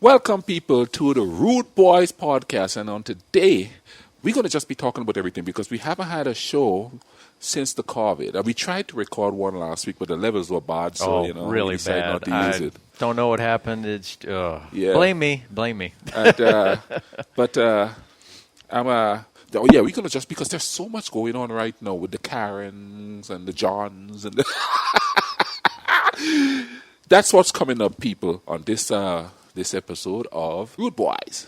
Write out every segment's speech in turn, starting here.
Welcome, people, to the Rudebuoyz podcast. And on today, we're going to just be talking about everything because we haven't had a show since the COVID. We tried to record one last week, but the levels were bad, so really we decided bad. not to use it. Don't know what happened. It's Yeah. blame me. And, we're going to just because there's so much going on right now with the Karens and the Johns and that's what's coming up, people, on this episode of Rudebuoyz.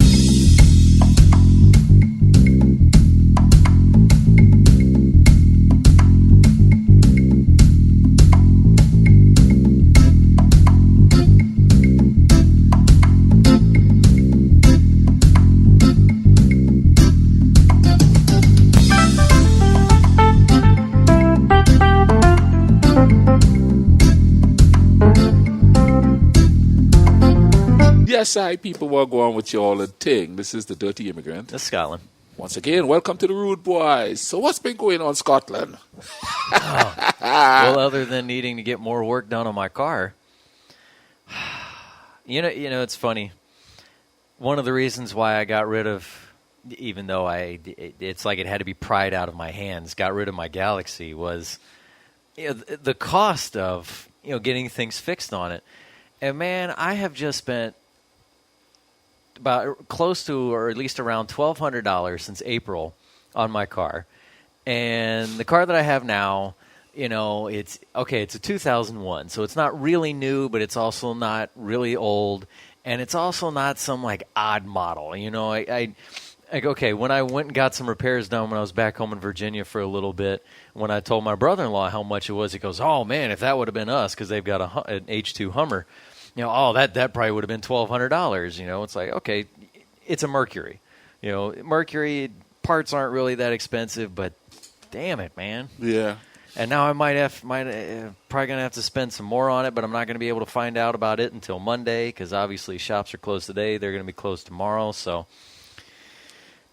Yes, people were going with you all the thing. This is the Dirty Immigrant. That's Scotland. Once again, welcome to the Rudebuoyz. So what's been going on in Scotland? Well, other than needing to get more work done on my car, you know, it's funny. One of the reasons why I got rid of, even though it's like it had to be pried out of my hands, got rid of my Galaxy was, the cost of, getting things fixed on it. And man, I have just spent about close to, or at least around $1,200 since April on my car. And the car that I have now, it's a 2001, so it's not really new, but it's also not really old, and it's also not some like odd model. When I went and got some repairs done when I was back home in Virginia for a little bit, when I told my brother-in-law how much it was, he goes, "Oh man, if that would have been us," because they've got an H2 Hummer. That probably would have been $1,200. It's like, okay, it's a Mercury. Mercury parts aren't really that expensive, but damn it, man. Yeah. And now I probably gonna have to spend some more on it, but I'm not gonna be able to find out about it until Monday because obviously shops are closed today. They're gonna be closed tomorrow. So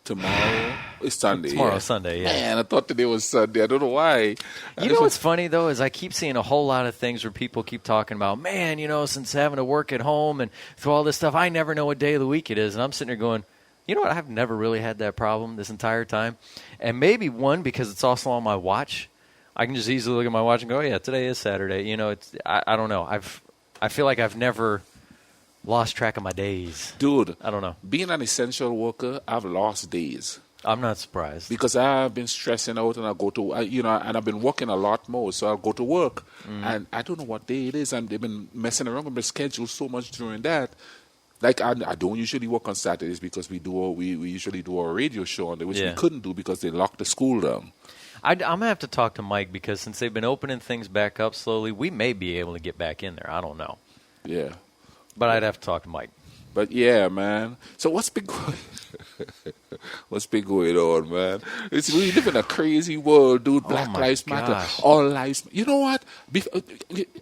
tomorrow is Sunday. Tomorrow's Sunday. Yeah. Man, I thought today was Sunday. I don't know why. What's funny though is I keep seeing a whole lot of things where people keep talking about, man, since having to work at home and through all this stuff, I never know what day of the week it is, and I'm sitting there going, you know what? I've never really had that problem this entire time, and maybe one because it's also on my watch. I can just easily look at my watch and go, oh, yeah, today is Saturday. I don't know. I feel like I've never lost track of my days. Dude, I don't know. Being an essential worker, I've lost days. I'm not surprised. Because I've been stressing out and I go to, and I've been working a lot more, so I'll go to work. And I don't know what day it is. And they've been messing around with my schedule so much during that. Like, I don't usually work on Saturdays because we usually do our radio show on there, which we couldn't do because they locked the school down. I'm going to have to talk to Mike because since they've been opening things back up slowly, we may be able to get back in there. I don't know. Yeah. But I'd have to talk to Mike. But yeah, man. So what's been going on, man? We live in a crazy world, dude. Black Lives Matter. All lives. You know what?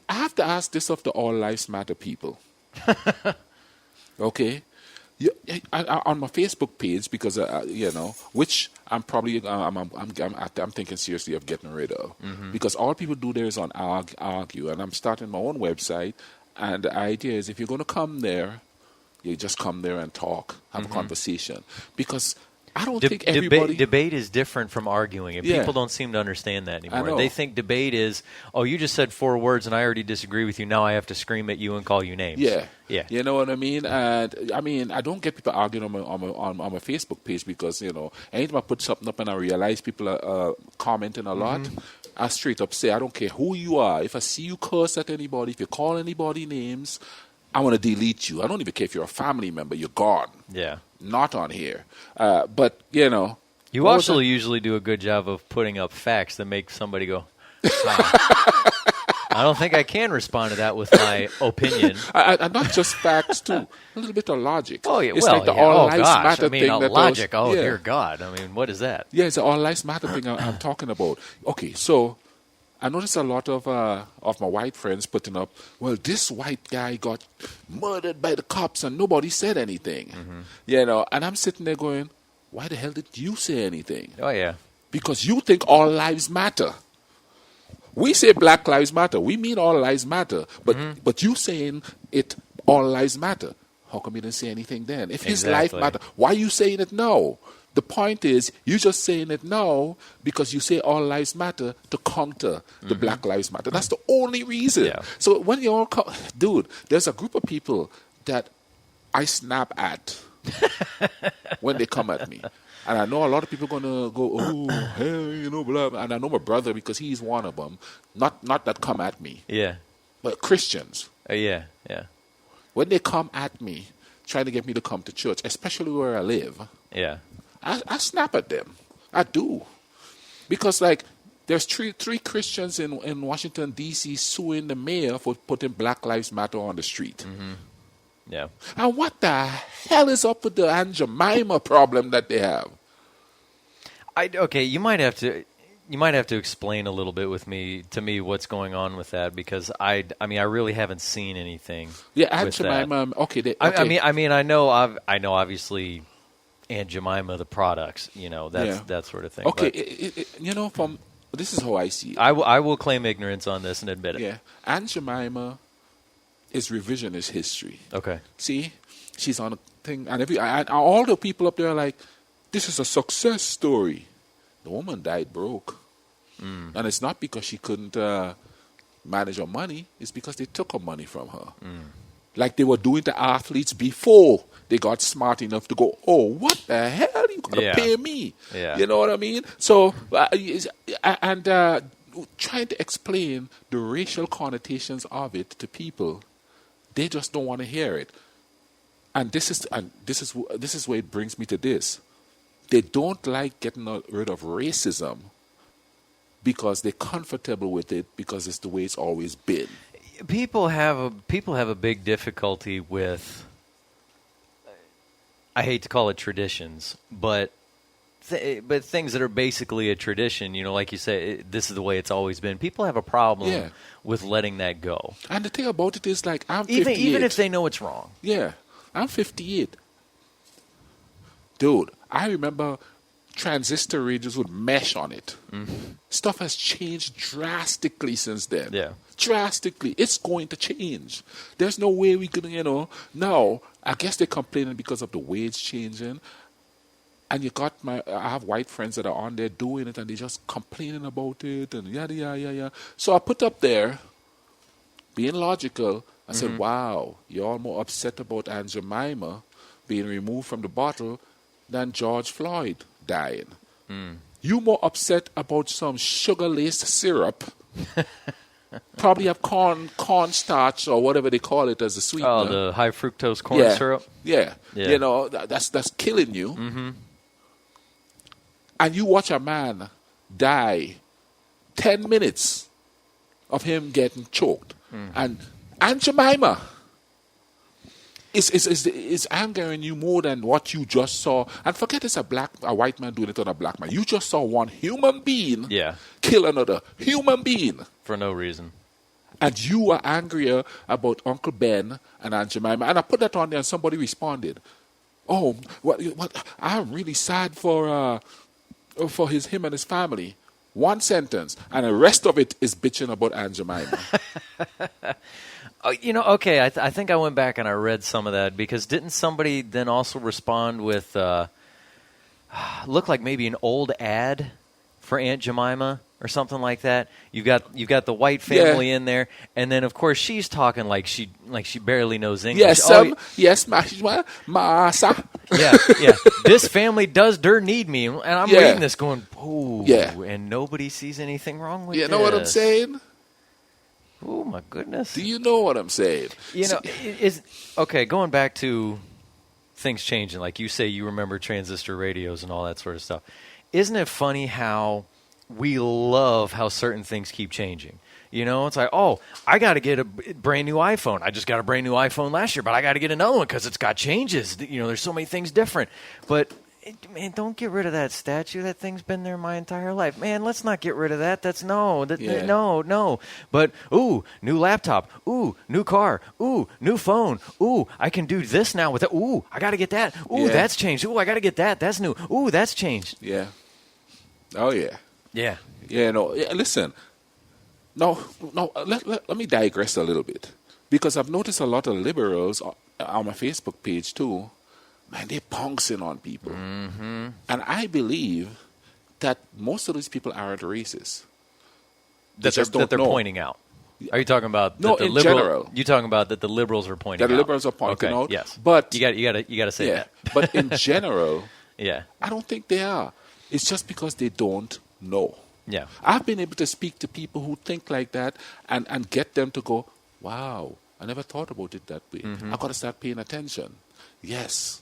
I have to ask this of the All Lives Matter people. Okay? On my Facebook page, because which I'm probably I'm thinking seriously of getting rid of, because all people do there is argue, and I'm starting my own website, and the idea is if you're going to come there, you just come there and talk, have a conversation, because I don't think everybody... Debate is different from arguing, and people don't seem to understand that anymore. They think debate is, oh, you just said 4 words, and I already disagree with you. Now I have to scream at you and call you names. Yeah. Yeah. You know what I mean? And I don't get people arguing on my Facebook page because, anytime I put something up and I realize people are commenting a lot, I straight up say, I don't care who you are. If I see you curse at anybody, if you call anybody names, I want to delete you. I don't even care if you're a family member. You're gone. Yeah. Not on here. But, You also usually do a good job of putting up facts that make somebody go, I don't think I can respond to that with my opinion. And not just facts, too. A little bit of logic. Oh, yeah. It's like the All Lives Matter thing. Logic. Dear God. What is that? Yeah, it's the All Lives Matter thing I'm talking about. Okay, so I noticed a lot of my white friends putting up, well, this white guy got murdered by the cops and nobody said anything. And I'm sitting there going, why the hell did you say anything? Oh, yeah. Because you think all lives matter. We say Black Lives Matter. We mean all lives matter. But you saying it all lives matter. How come you didn't say anything then? If his life Exactly. matter, why are you saying it now? The point is, you're just saying it now because you say all lives matter to counter the Black Lives Matter. That's the only reason. Yeah. So when you all come, dude, there's a group of people that I snap at when they come at me. And I know a lot of people going to go, oh, hey, you know, blah, blah. And I know my brother because he's one of them. Not that come at me, Yeah. but Christians. Yeah. When they come at me, trying to get me to come to church, especially where I live, Yeah. I snap at them. I do. Because, like, there's three Christians in Washington, D.C. suing the mayor for putting Black Lives Matter on the street. Yeah. And what the hell is up with the Aunt Jemima problem that they have? Okay, you might have to explain a little bit to me what's going on with that, because I really haven't seen anything. Yeah, Aunt with Jemima. that. Okay, I know obviously Aunt Jemima, the products, that sort of thing. Okay, from this is how I see it. I will claim ignorance on this and admit it. Yeah, Aunt Jemima is revisionist history. Okay. See, she's on a thing, and all the people up there are like, this is a success story. The woman died broke, and it's not because she couldn't manage her money. It's because they took her money from her, like they were doing to athletes before they got smart enough to go, oh, what the hell? You gotta pay me. Yeah. You know what I mean? So, trying to explain the racial connotations of it to people, they just don't want to hear it. And this is where it brings me to this. They don't like getting rid of racism because they're comfortable with it because it's the way it's always been. People have a big difficulty with, I hate to call it traditions, but things that are basically a tradition, like you say, this is the way it's always been. People have a problem with letting that go. And the thing about it is, like, I'm 58. Even if they know it's wrong. Yeah, I'm 58. Dude, I remember transistor radios with mesh on it. Stuff has changed drastically since then. Yeah. Drastically. It's going to change. There's no way we can, now, I guess they're complaining because of the wage changing. And I have white friends that are on there doing it and they're just complaining about it and yada, yada, yada. So I put up there, being logical, I said, wow, you're all more upset about Aunt Jemima being removed from the bottle than George Floyd dying. You more upset about some sugar-laced syrup. Probably have cornstarch or whatever they call it as a sweetener. Oh, the high fructose corn syrup? Yeah. That's killing you. And you watch a man die 10 minutes of him getting choked. And Aunt Jemima is angering you more than what you just saw. And forget it's a white man doing it on a black man. You just saw one human being kill another human being. For no reason. And you are angrier about Uncle Ben and Aunt Jemima. And I put that on there and somebody responded, oh, what? I'm really sad for him and his family. One sentence, and the rest of it is bitching about Aunt Jemima. Okay, I think I went back and I read some of that, because didn't somebody then also respond with, looked like maybe an old ad for Aunt Jemima or something like that? You've got the white family in there, and then of course she's talking like she barely knows English. Yes, masa. Yeah. This family does need me, and I'm reading this going, oh, and nobody sees anything wrong with this. You know what I'm saying? Oh my goodness! Do you know what I'm saying? Going back to things changing, like you say, you remember transistor radios and all that sort of stuff. Isn't it funny how we love how certain things keep changing? It's like, oh, I got to get a brand new iPhone. I just got a brand new iPhone last year, but I got to get another one because it's got changes. There's so many things different. But, man, don't get rid of that statue. That thing's been there my entire life. Man, let's not get rid of that. No. But, ooh, new laptop. Ooh, new car. Ooh, new phone. Ooh, I can do this now with it. Ooh, I got to get that. Ooh, that's changed. Ooh, I got to get that. That's new. Ooh, that's changed. Yeah. Oh, yeah. Yeah. Yeah, no, listen. No, let me digress a little bit. Because I've noticed a lot of liberals on my Facebook page too, man, they're pouncing on people. And I believe that most of these people aren't racist. They just don't that they're know. pointing out. Are you talking about No, that the in liberal? general. You talking about that the liberals are pointing out? That the liberals are pointing okay, out. Yes, but you got to say yeah, that. but in general, Yeah, I don't think they are. It's just because they don't know. yeah. I've been able to speak to people who think like that and get them to go, wow, I never thought about it that way. I got to start paying attention. Yes.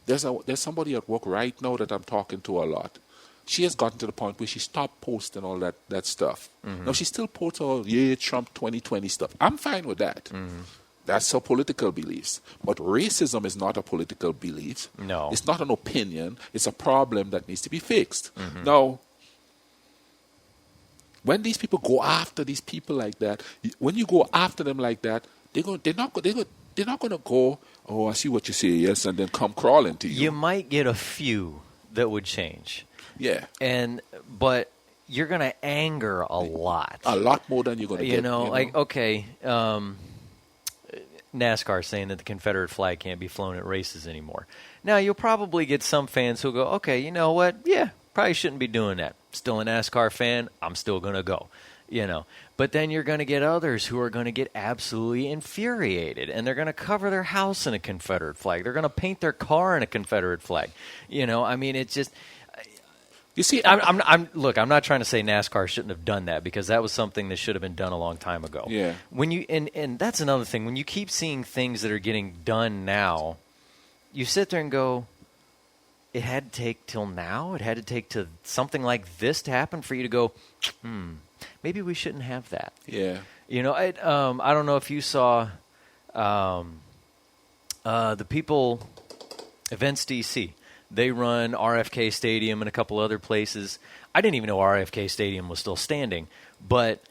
There's somebody at work right now that I'm talking to a lot. She has gotten to the point where she stopped posting all that stuff. Now, she still posts all, Trump 2020 stuff. I'm fine with that. That's her political beliefs. But racism is not a political belief. No. It's not an opinion. It's a problem that needs to be fixed. Now, when these people go after these people like that, when you go after them like that, they're not going to go, oh, I see what you say, yes, and then come crawling to you. You might get a few that would change. Yeah. But you're going to anger a lot. A lot more than you're going to get. Like, okay, NASCAR saying that the Confederate flag can't be flown at races anymore. Now, you'll probably get some fans who'll go, okay, you know what? Yeah, probably shouldn't be doing that. Still a NASCAR fan, I'm still going to go. But then you're going to get others who are going to get absolutely infuriated, and they're going to cover their house in a Confederate flag. They're going to paint their car in a Confederate flag. I mean, it's just. You see, Look, I'm not trying to say NASCAR shouldn't have done that, because that was something that should have been done a long time ago. Yeah. When you and that's another thing. When you keep seeing things that are getting done now, you sit there and go, it had to take till now? It had to take to something like this to happen for you to go, maybe we shouldn't have that. Yeah. I don't know if you saw the people, Events DC. They run RFK Stadium and a couple other places. I didn't even know RFK Stadium was still standing, but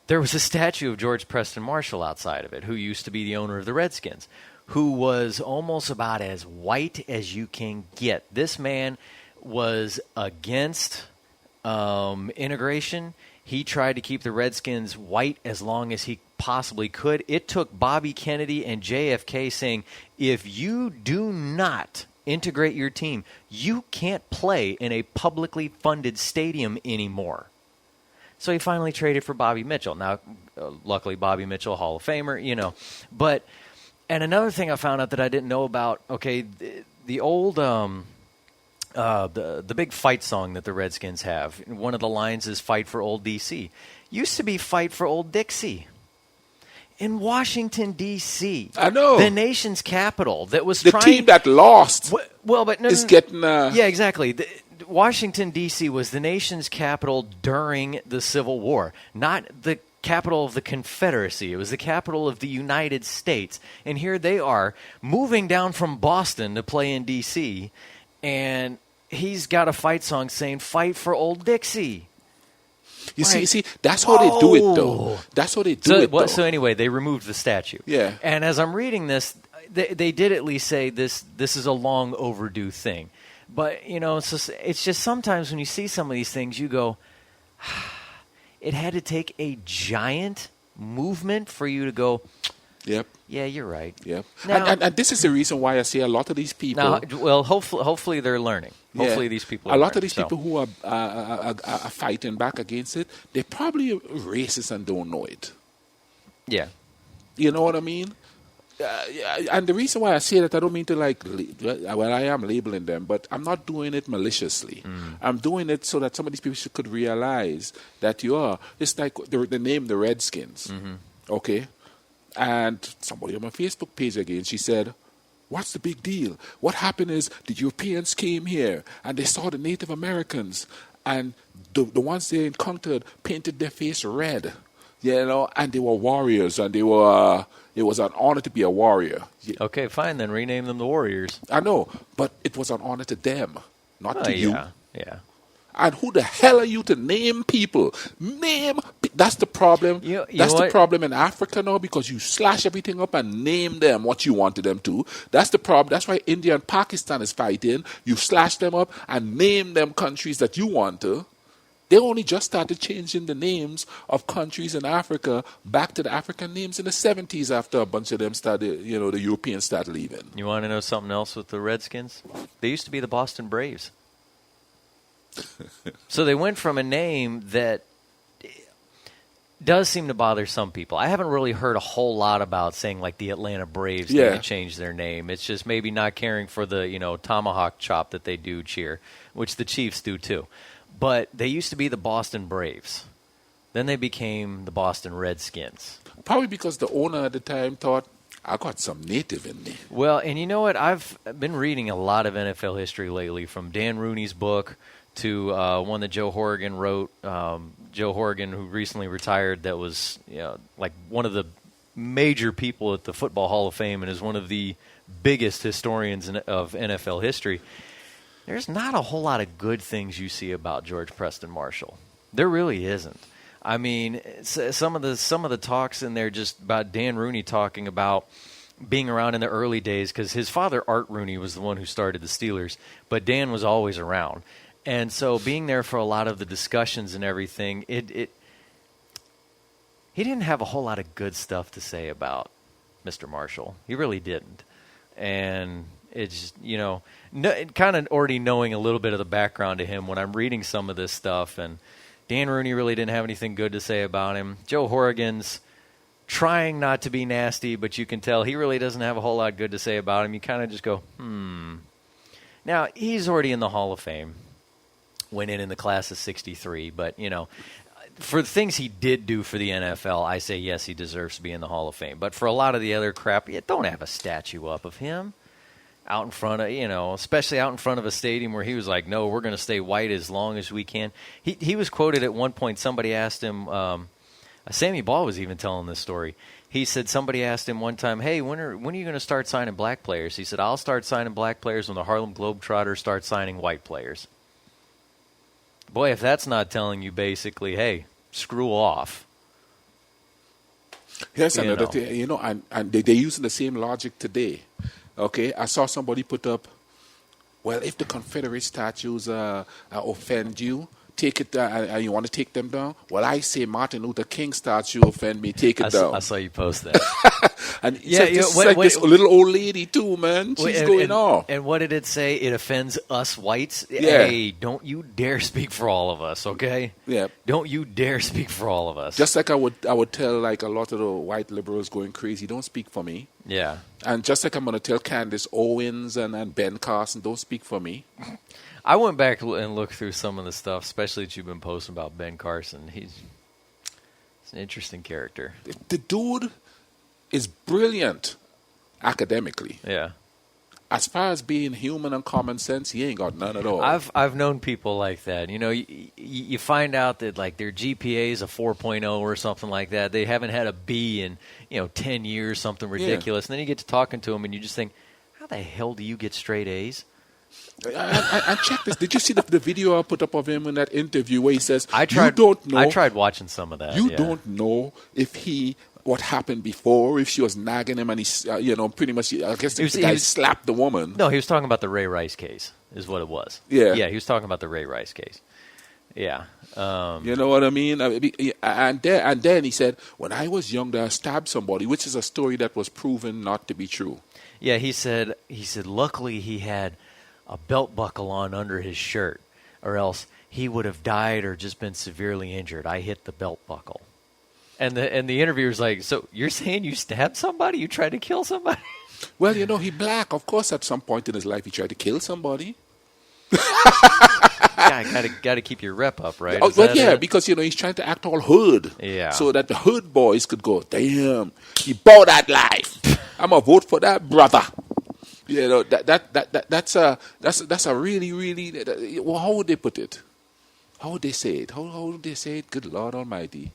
there was a statue of George Preston Marshall outside of it, who used to be the owner of the Redskins, who was almost about as white as you can get. This man was against integration. He tried to keep the Redskins white as long as he possibly could. It took Bobby Kennedy and JFK saying, if you do not integrate your team, you can't play in a publicly funded stadium anymore. So he finally traded for Bobby Mitchell. Now, luckily, Bobby Mitchell, Hall of Famer, But, and another thing I found out that I didn't know about, okay, the old, the big fight song that the Redskins have, one of the lines is Fight for Old D.C. Used to be Fight for Old Dixie. In Washington, D.C. I know. The nation's capital that was the team that lost is getting... Yeah, exactly. Washington, D.C. was the nation's capital during the Civil War, not the capital of the Confederacy. It was the capital of the United States. And here they are moving down from Boston to play in D.C., and he's got a fight song saying, "Fight for Old Dixie." You see, that's how they do it, though. That's how they do it, though. So anyway, they removed the statue. Yeah. And as I'm reading this, they did at least say this is a long overdue thing. But, it's just sometimes when you see some of these things, you go, it had to take a giant movement for you to go, yep. Yeah, you're right. Yep. Now, and this is the reason why I say a lot of these people... Now, well, hopefully they're learning. Hopefully these people are a lot learning, of these people who are fighting back against it, they're probably racist and don't know it. Yeah. You know what I mean? And the reason why I say that, I don't mean to I am labeling them, but I'm not doing it maliciously. I'm doing it so that some of these people could realize that it's like the name the Redskins, okay? And somebody on my Facebook page again, she said, what's the big deal? What happened is the Europeans came here and they saw the Native Americans, and the ones they encountered painted their face red, and they were warriors, and they were... It was an honor to be a warrior. Okay, fine, then rename them the Warriors. I know, but it was an honor to them, not to you. Yeah. And who the hell are you to name people? That's the problem. That's the problem in Africa now, because you slash everything up and name them what you wanted them to. That's the problem. That's why India and Pakistan is fighting. You slash them up and name them countries that you want to. They only just started changing the names of countries in Africa back to the African names in the 70s after a bunch of them started, the Europeans started leaving. You want to know something else with the Redskins? They used to be the Boston Braves. So they went from a name that does seem to bother some people. I haven't really heard a whole lot about saying like the Atlanta Braves they changed their name. It's just maybe not caring for the tomahawk chop that they do cheer, which the Chiefs do too. But they used to be the Boston Braves. Then they became the Boston Redskins. Probably because the owner at the time thought, I got some native in me. Well, and you know what? I've been reading a lot of NFL history lately, from Dan Rooney's book to one that Joe Horrigan wrote. Joe Horrigan, who recently retired, that was like one of the major people at the Football Hall of Fame and is one of the biggest historians of NFL history. There's not a whole lot of good things you see about George Preston Marshall. There really isn't. I mean, some of the talks in there just about Dan Rooney talking about being around in the early days, because his father, Art Rooney, was the one who started the Steelers, but Dan was always around. And so being there for a lot of the discussions and everything, he didn't have a whole lot of good stuff to say about Mr. Marshall. He really didn't. And it's, kind of already knowing a little bit of the background to him when I'm reading some of this stuff, and Dan Rooney really didn't have anything good to say about him. Joe Horrigan's trying not to be nasty, but you can tell he really doesn't have a whole lot good to say about him. You kind of just go, Now, he's already in the Hall of Fame. Went in the class of 63, but, for the things he did do for the NFL, I say yes, he deserves to be in the Hall of Fame. But for a lot of the other crap, don't have a statue up of him out in front of, especially out in front of a stadium where he was like, no, we're going to stay white as long as we can. He was quoted at one point, somebody asked him, Sammy Ball was even telling this story. He said somebody asked him one time, hey, when are you going to start signing black players? He said, I'll start signing black players when the Harlem Globetrotters start signing white players. Boy, if that's not telling you basically, hey, screw off. Here's another thing, and they're using the same logic today. Okay, I saw somebody put up, well, if the Confederate statues offend you, take it down, and you want to take them down? Well, I say Martin Luther King statue offend me, take it down. I saw you post that. And this little old lady too, man. She's going off. And what did it say? It offends us whites? Yeah. Hey, don't you dare speak for all of us, okay? Yeah. Don't you dare speak for all of us. Just like I would tell like a lot of the white liberals going crazy, don't speak for me. Yeah. And just like I'm going to tell Candace Owens and Ben Carson, don't speak for me. I went back and looked through some of the stuff, especially that you've been posting about Ben Carson. He's an interesting character. The dude is brilliant academically. Yeah. As far as being human and common sense, he ain't got none at all. I've known people like that. You find out that like their GPA is a 4.0 or something like that. They haven't had a B in 10 years, something ridiculous. And then you get to talking to them, and you just think, how the hell do you get straight A's? I checked this. Did you see the video I put up of him in that interview where he says, I tried watching some of that. You don't know if what happened before, if she was nagging him and he, pretty much, I guess the guy slapped the woman. No, he was talking about the Ray Rice case is what it was. Yeah. Yeah, he was talking about the Ray Rice case. Yeah. You know what I mean? And then he said, when I was younger, I stabbed somebody, which is a story that was proven not to be true. Yeah, he said, luckily he had a belt buckle on under his shirt, or else he would have died or just been severely injured. I hit the belt buckle. And the interviewer's like, so you're saying you stabbed somebody? You tried to kill somebody? Well, he black. Of course, at some point in his life, he tried to kill somebody. Yeah, got to keep your rep up, right? Because, he's trying to act all hood. Yeah. So that the hood boys could go, damn, he bought that life. I'm going to vote for that brother. That's a really, really, well, how would they put it? How would they say it? How would they say it? Good Lord Almighty.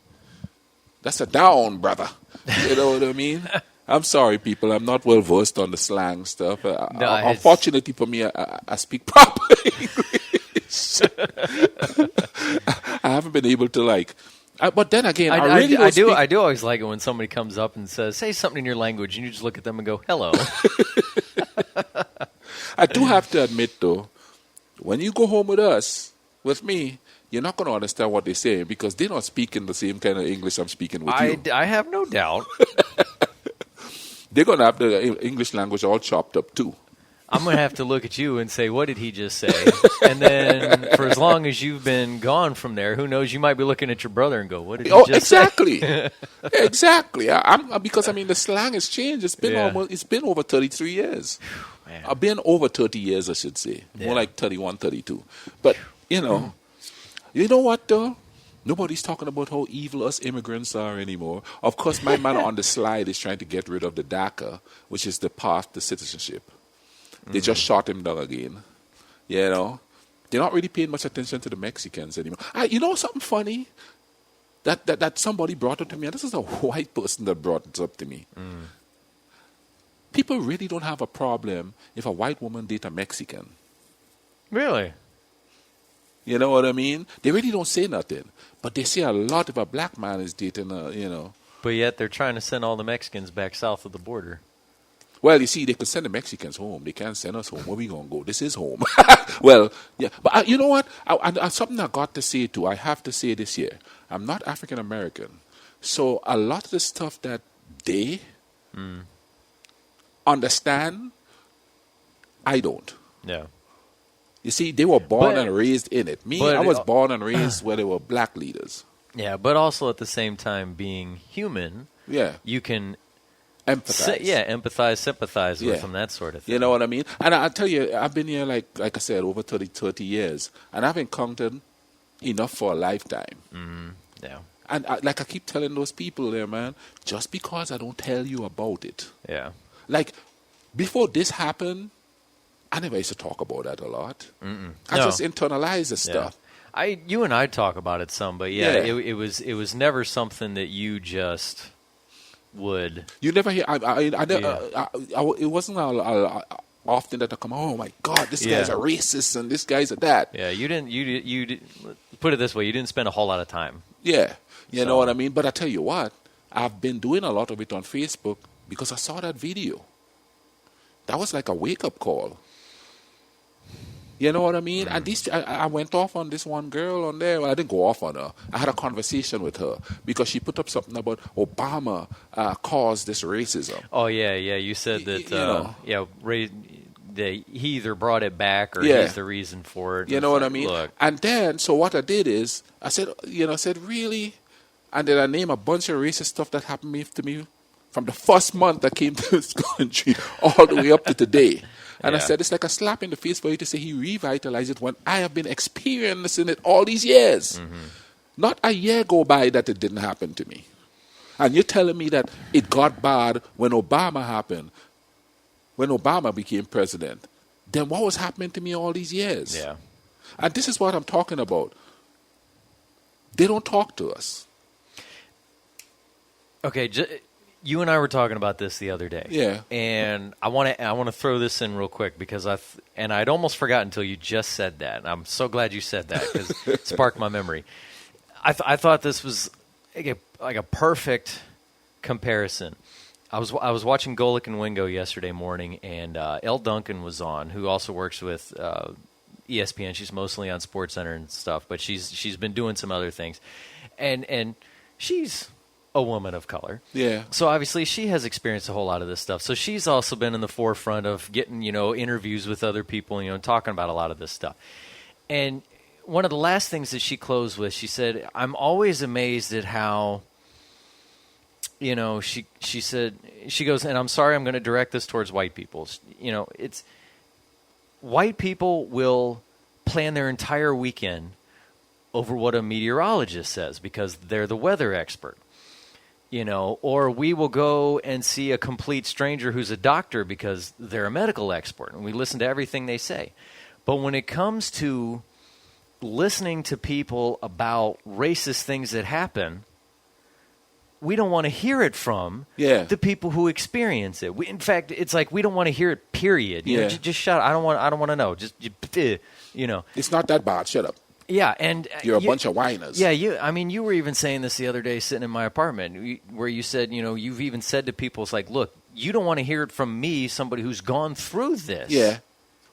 That's a down, brother. You know what I mean? I'm sorry, people. I'm not well versed on the slang stuff. Unfortunately for me, I speak proper English. I haven't been able to but then again, I do always like it when somebody comes up and says, "Say something in your language," and you just look at them and go, "Hello." I do have to admit, though, when you go home with me, you're not going to understand what they're saying because they're not speaking the same kind of English I'm speaking with you. I have no doubt. They're going to have the English language all chopped up too. I'm going to have to look at you and say, what did he just say? And then for as long as you've been gone from there, who knows, you might be looking at your brother and go, what did he just say? Exactly. Because, I mean, the slang has changed. It's been over 33 years. Man. I've been over 30 years, I should say. More like 31, 32. But, you know what, though? Nobody's talking about how evil us immigrants are anymore. Of course, my man on the slide is trying to get rid of the DACA, which is the path to citizenship. They just shot him down again. You know? They're not really paying much attention to the Mexicans anymore. You know something funny? That somebody brought up to me, and this is a white person that brought it up to me. People really don't have a problem if a white woman dates a Mexican. Really? You know what I mean? They really don't say nothing. But they say a lot if a black man is dating But yet they're trying to send all the Mexicans back south of the border. Well, you see, they could send the Mexicans home. They can't send us home. Where we going to go? This is home. Well, yeah. But you know what? Something I got to say, too. I have to say this here. I'm not African-American. So a lot of the stuff that they understand, I don't. Yeah. You see, they were born and raised in it. I was born and raised where there were black leaders. Yeah, but also at the same time, being human, you can empathize. Empathize, sympathize with them, that sort of thing. You know what I mean? And I tell you, I've been here, like I said, over 30 years, and I've encountered enough for a lifetime. Yeah. And I keep telling those people there, man, just because I don't tell you about it. Yeah. Like, before this happened, I never used to talk about that a lot. I just internalized the stuff. You and I talk about it some, but it was never something that you just would. You never hear. It wasn't often that I come. Oh my God, this guy's a racist and this guy's a that. Yeah, you didn't. Put it this way, you didn't spend a whole lot of time. Yeah, you know what I mean. But I tell you what, I've been doing a lot of it on Facebook because I saw that video. That was like a wake up call. You know what I mean? And I went off on this one girl on there. Well, I didn't go off on her. I had a conversation with her because she put up something about Obama caused this racism. Oh, yeah. You said that, he either brought it back or he's the reason for it. You know what I mean? Look. And then, so what I did is, I said, really? And then I named a bunch of racist stuff that happened to me from the first month I came to this country all the way up to today. And I said, it's like a slap in the face for you to say he revitalized it when I have been experiencing it all these years. Not a year go by that it didn't happen to me. And you're telling me that it got bad when Obama happened, when Obama became president. Then what was happening to me all these years? Yeah. And this is what I'm talking about. They don't talk to us. Okay, you and I were talking about this the other day. Yeah. And I want to throw this in real quick because I'd almost forgotten until you just said that. And I'm so glad you said that because it sparked my memory. I thought this was like a perfect comparison. I was watching Golick and Wingo yesterday morning, and Elle Duncan was on, who also works with ESPN. She's mostly on SportsCenter and stuff, but she's been doing some other things, and she's a woman of color. Yeah. So obviously she has experienced a whole lot of this stuff. So she's also been in the forefront of getting, interviews with other people, talking about a lot of this stuff. And one of the last things that she closed with, she said, I'm always amazed at how, she said, she goes, and I'm sorry, I'm going to direct this towards white people. It's white people will plan their entire weekend over what a meteorologist says because they're the weather expert. Or we will go and see a complete stranger who's a doctor because they're a medical expert, and we listen to everything they say. But when it comes to listening to people about racist things that happen, we don't want to hear it from the people who experience it. In fact, it's like we don't want to hear it, period. Just shut up. I don't want to know. It's not that bad. Shut up. Yeah, and you're a bunch of whiners. Yeah, you were even saying this the other day sitting in my apartment where you said, you've even said to people, it's like, look, you don't want to hear it from me, somebody who's gone through this. Yeah.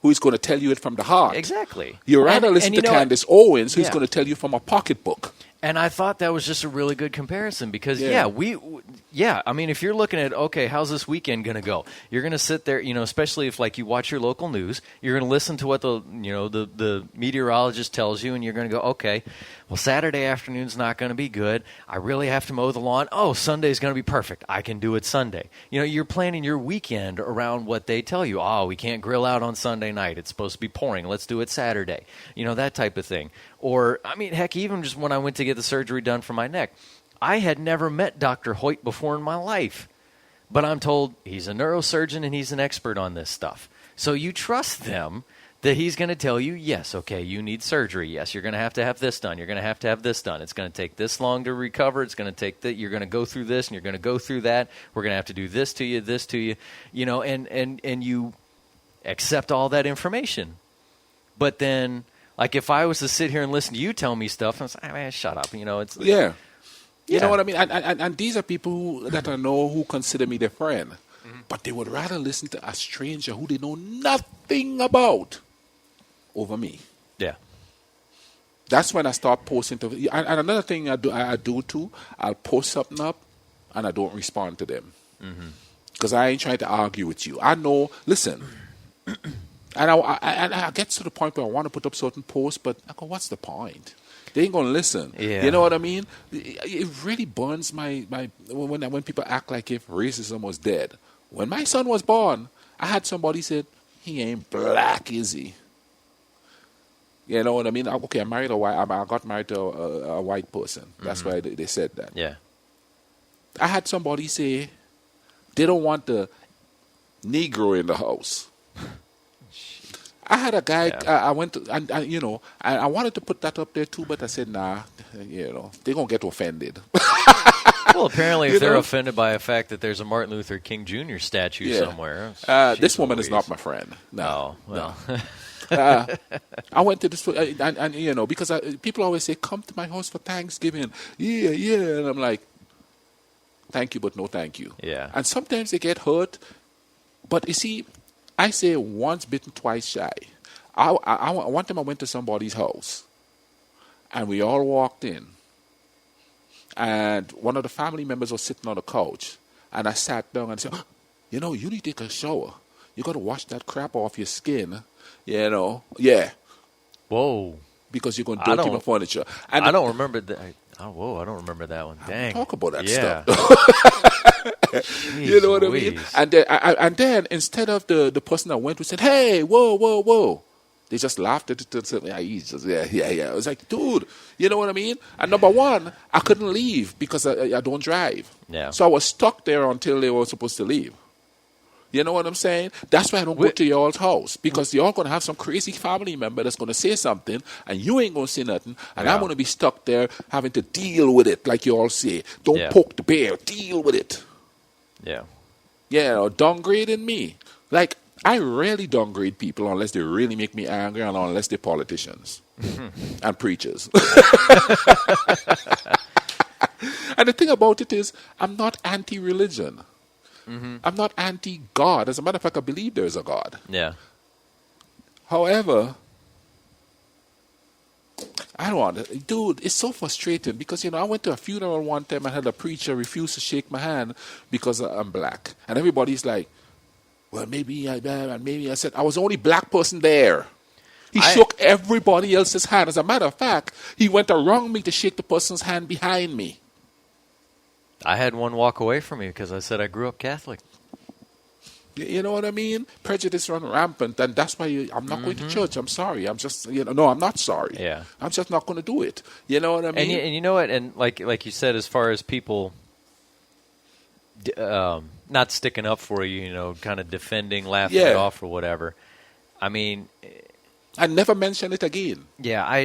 who is going to tell you it from the heart. Exactly. You'd rather listen to Candace Owens, who's going to tell you from a pocketbook. And I thought that was just a really good comparison because, I mean, if you're looking at, okay, how's this weekend going to go? You're going to sit there, especially if, like, you watch your local news, you're going to listen to what the meteorologist tells you, and you're going to go, okay, well, Saturday afternoon's not going to be good. I really have to mow the lawn. Oh, Sunday's going to be perfect. I can do it Sunday. You're planning your weekend around what they tell you. Oh, we can't grill out on Sunday night. It's supposed to be pouring. Let's do it Saturday. That type of thing. Or, I mean, heck, even just when I went to get the surgery done for my neck, I had never met Dr. Hoyt before in my life. But I'm told he's a neurosurgeon and he's an expert on this stuff. So you trust them that he's going to tell you, yes, okay, you need surgery. Yes, you're going to have this done. You're going to have this done. It's going to take this long to recover. It's going to take that. You're going to go through this and you're going to go through that. We're going to have to do this to you, and you accept all that information. But then, like, if I was to sit here and listen to you tell me stuff, I was like, man, shut up. It's You know what I mean? And these are people that I know who consider me their friend. Mm-hmm. But they would rather listen to a stranger who they know nothing about over me. Yeah. That's when I start posting. And another thing I do too, I'll post something up and I don't respond to them. Because I ain't trying to argue with you. I know, listen. And I get to the point where I want to put up certain posts, but I go, what's the point? They ain't going to listen. Yeah. You know what I mean? It really burns my when people act like if racism was dead. When my son was born, I had somebody said, he ain't black, is he? You know what I mean? Okay, I got married to a white person. That's why they said that. Yeah. I had somebody say, they don't want the Negro in the house. I had a guy, I went to, and I wanted to put that up there too, but I said, nah, they're going to get offended. Well, apparently if they're offended by the fact that there's a Martin Luther King Jr. statue somewhere. This woman is not my friend. No. Well. No. I went to this, and because people always say, come to my house for Thanksgiving. Yeah. And I'm like, thank you, but no thank you. Yeah. And sometimes they get hurt. But you see, I say once bitten, twice shy. One time I went to somebody's house, and we all walked in. And one of the family members was sitting on the couch. And I sat down and said, you need to take a shower. You got to wash that crap off your skin. Yeah. Whoa. Because you're going to dirty my furniture. And I don't remember that. I don't remember that one. Dang. Talk about that stuff. Jeez, you know what I mean? And then instead of the person that went who said, hey, whoa. They just laughed at it and said, yeah. I was like, dude, you know what I mean? And number one, I couldn't leave because I don't drive. Yeah. So I was stuck there until they were supposed to leave. You know what I'm saying? That's why I don't go to y'all's house, because y'all going to have some crazy family member that's going to say something and you ain't going to say nothing, and I'm going to be stuck there having to deal with it, like you all say. Don't poke the bear, deal with it. Yeah. Yeah, downgrading me. Like, I rarely downgrade people unless they really make me angry and unless they're politicians and preachers. And the thing about it is, I'm not anti-religion. I'm not anti-God. As a matter of fact, I believe there is a God. Yeah. However, I don't want to. Dude, it's so frustrating because, I went to a funeral one time and had a preacher refuse to shake my hand because I'm black. And everybody's like, well, maybe I said, I was the only black person there. He shook everybody else's hand. As a matter of fact, he went around me to shake the person's hand behind me. I had one walk away from me because I said I grew up Catholic. You know what I mean? Prejudice run rampant, and that's why I'm not going to church. I'm sorry. I'm just, no, I'm not sorry. Yeah. I'm just not going to do it. You know what I mean? And you know what? And like you said, as far as people not sticking up for you, kind of defending, laughing it off or whatever. I mean, I never mention it again. Yeah,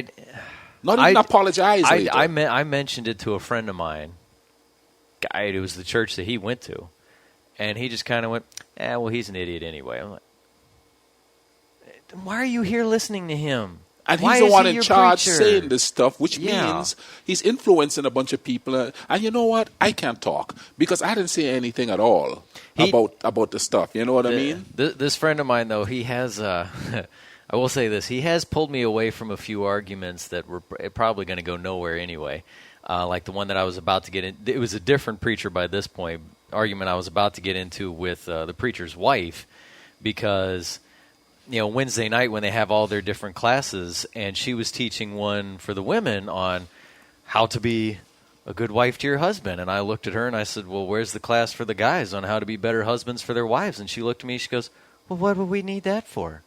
not even apologize. I mentioned it to a friend of mine. Guy, it was the church that he went to, and he just kind of went, well, he's an idiot anyway. I'm like, why are you here listening to him? And Why he's the is one he in your charge preacher? saying this stuff, which Yeah. means he's influencing a bunch of people. And you know what? I can't talk because I didn't say anything at all about the stuff. You know what I mean? This friend of mine, though, he has. I will say this: he has pulled me away from a few arguments that were probably going to go nowhere anyway. Like the one that I was about to get in. It was a different preacher by this point. Argument I was about to get into with the preacher's wife, because Wednesday night when they have all their different classes, and she was teaching one for the women on how to be a good wife to your husband. And I looked at her and I said, well, where's the class for the guys on how to be better husbands for their wives? And she looked at me, she goes, well, what would we need that for?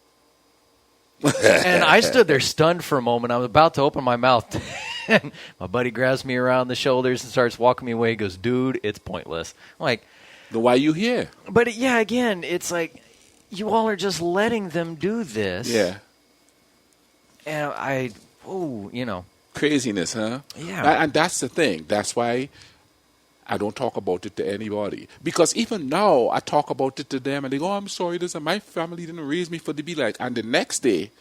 And I stood there stunned for a moment. I was about to open my mouth. And my buddy grabs me around the shoulders and starts walking me away. He goes, dude, it's pointless. I'm like, then why are you here? But yeah, again, it's like you all are just letting them do this. Yeah. And craziness, huh? Yeah. And that's the thing. That's why I don't talk about it to anybody. Because even now, I talk about it to them, and they go, oh, I'm sorry, my family didn't raise me for to be like. And the next day,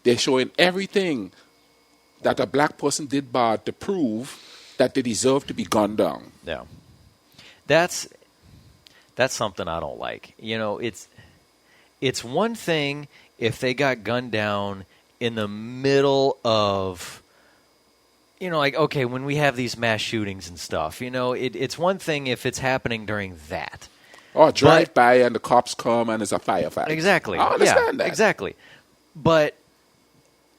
they're showing everything that a black person did bad to prove that they deserve to be gunned down. Yeah. That's something I don't like. It's one thing if they got gunned down in the middle of, okay, when we have these mass shootings and stuff, it's one thing if it's happening during that. Or drive by and the cops come and there's a firefight. Exactly. I understand that. Exactly. But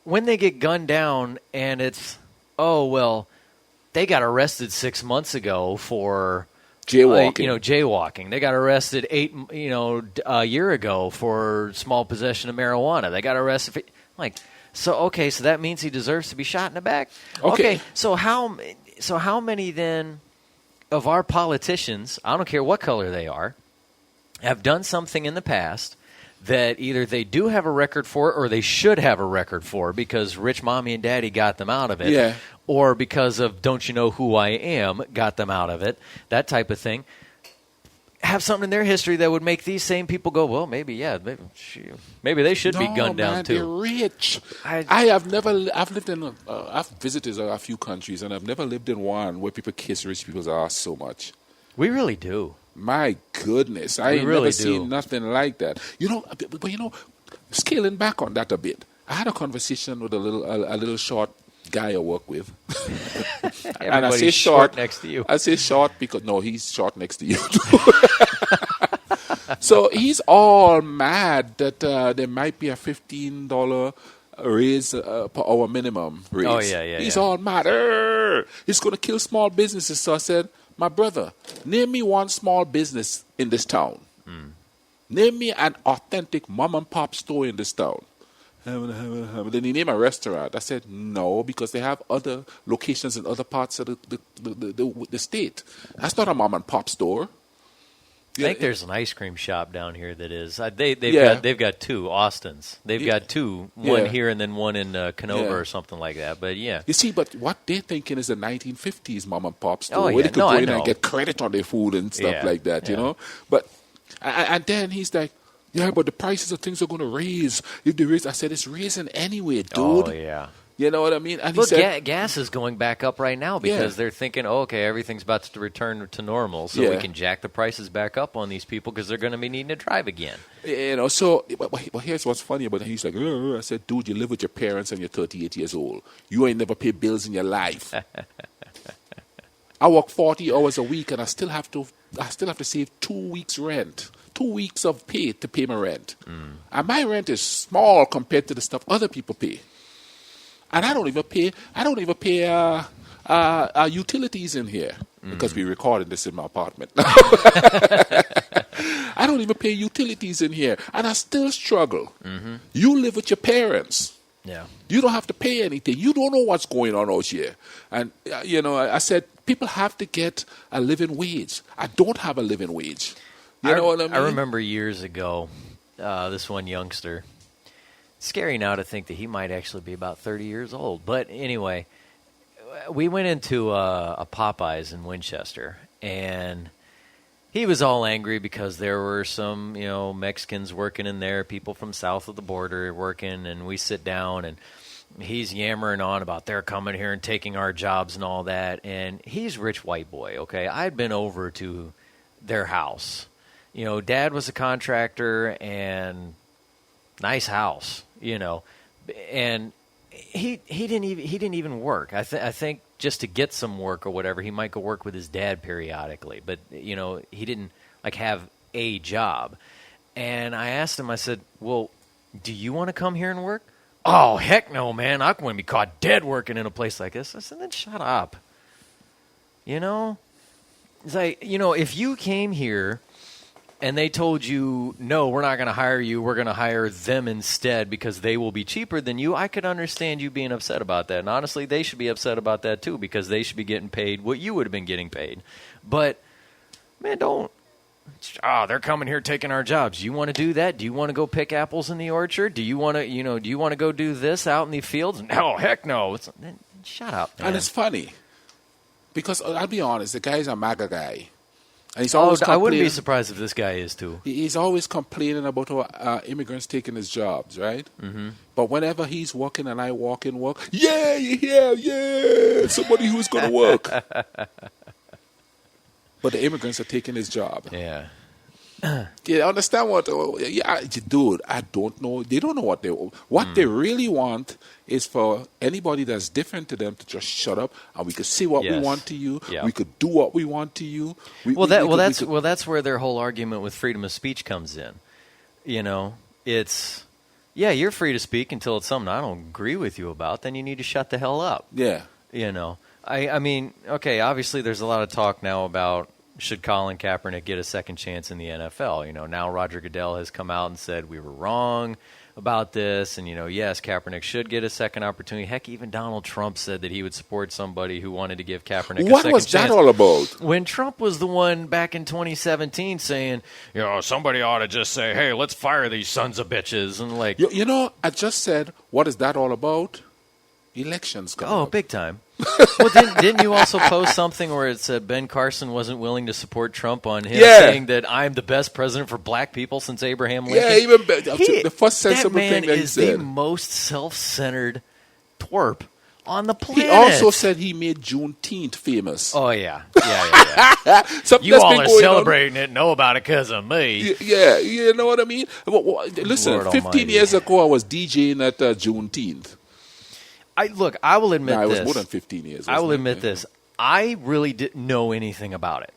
when they get gunned down and it's, oh, well, they got arrested 6 months ago for jaywalking. Jaywalking. They got arrested a year ago for small possession of marijuana. They got arrested for, so that means he deserves to be shot in the back. Okay, so how many then of our politicians, I don't care what color they are, have done something in the past that either they do have a record for or they should have a record for because rich mommy and daddy got them out of it, or because of don't you know who I am got them out of it, that type of thing, have something in their history that would make these same people go, well, maybe they should be gunned down too. They're rich. I've visited a few countries and I've never lived in one where people kiss rich people's ass so much. We really do. My goodness, I ain't never seen nothing like that. But scaling back on that a bit, I had a conversation with a little short guy I work with. And I say short next to you. I say short because he's short next to you too. So he's all mad that there might be a $15 raise per hour minimum raise. Oh yeah. He's all mad. He's going to kill small businesses. So I said, my brother, name me one small business in this town. Name me an authentic mom and pop store in this town. Then he named a restaurant. I said, no, because they have other locations in other parts of the state. That's not a mom and pop store. I think there's an ice cream shop down here that is. They've got two Austins. They've got two, one here and then one in Canova or something like that. But yeah, you see, but what they're thinking is a 1950s mom and pop store where they could go in and get credit on their food and stuff like that, you know. But and then he's like, yeah, but the prices of things are going to raise. If they raise, I said it's raising anyway, dude. Oh yeah. You know what I mean? And look, he said, gas is going back up right now because they're thinking, everything's about to return to normal, so we can jack the prices back up on these people because they're going to be needing to drive again. So but here's what's funny about it. He's like, I said, dude, you live with your parents and you're 38 years old. You ain't never paid bills in your life. I work 40 hours a week and I still have to save 2 weeks rent. 2 weeks of pay to pay my rent. And my rent is small compared to the stuff other people pay. And I don't even pay utilities in here because we're recording this in my apartment. I don't even pay utilities in here, and I still struggle. You live with your parents. Yeah, you don't have to pay anything. You don't know what's going on out here. And I said people have to get a living wage. I don't have a living wage. You know what I mean? I remember years ago, this one youngster. Scary now to think that he might actually be about 30 years old. But anyway, we went into a Popeyes in Winchester, and he was all angry because there were some, Mexicans working in there, people from south of the border working, and we sit down, and he's yammering on about they're coming here and taking our jobs and all that. And he's rich white boy, okay? I'd been over to their house. You know, Dad was a contractor and nice house, you know. And he didn't even work. I think just to get some work or whatever, he might go work with his dad periodically. But, you know, he didn't, like, have a job. And I asked him, I said, well, do you want to come here and work? Oh, heck no, man. I wouldn't be caught dead working in a place like this. I said, then shut up. You know? It's like, you know, if you came here and they told you, no, we're not going to hire you, we're going to hire them instead because they will be cheaper than you, I could understand you being upset about that. And honestly, they should be upset about that too because they should be getting paid what you would have been getting paid. But, man, don't. Oh, they're coming here taking our jobs. Do you want to do that? Do you want to go pick apples in the orchard? Do you want to, you know, do you want to go do this out in the fields? No, heck no. Shut up, man. And it's funny because I'll be honest, the guy's a MAGA guy. And he's always I wouldn't be surprised if this guy is too. He's always complaining about immigrants taking his jobs, right? Mm-hmm. But whenever he's working and I walk in work, yeah, somebody who's going to work. But the immigrants are taking his job. Yeah. You understand what? Yeah, dude, I don't know. They don't know what they really want is for anybody that's different to them to just shut up and we could say what we want to you. Yeah. We could do what we want to you. That's where their whole argument with freedom of speech comes in. You know, it's you're free to speak until it's something I don't agree with you about. Then you need to shut the hell up. Yeah. You know. I mean, okay, obviously there's a lot of talk now about should Colin Kaepernick get a second chance in the NFL. You know, now Roger Goodell has come out and said we were wrong about this. And, you know, yes, Kaepernick should get a second opportunity. Heck, even Donald Trump said that he would support somebody who wanted to give Kaepernick a second chance. What was that all about? When Trump was the one back in 2017 saying, you know, somebody ought to just say, hey, let's fire these sons of bitches. And like, you know, I just said, what is that all about? Elections coming up. Big time. Well, didn't you also post something where it said Ben Carson wasn't willing to support Trump on him saying that I'm the best president for black people since Abraham Lincoln? Yeah, even the first sensible thing that he said. That man is the most self-centered twerp on the planet. He also said he made Juneteenth famous. Oh, yeah. You all are celebrating it, know about it because of me. Yeah, you know what I mean? Listen, Lord 15 Almighty. years ago I was DJing at Juneteenth. I will admit this. It was more than 15 years. I will admit this. I really didn't know anything about it.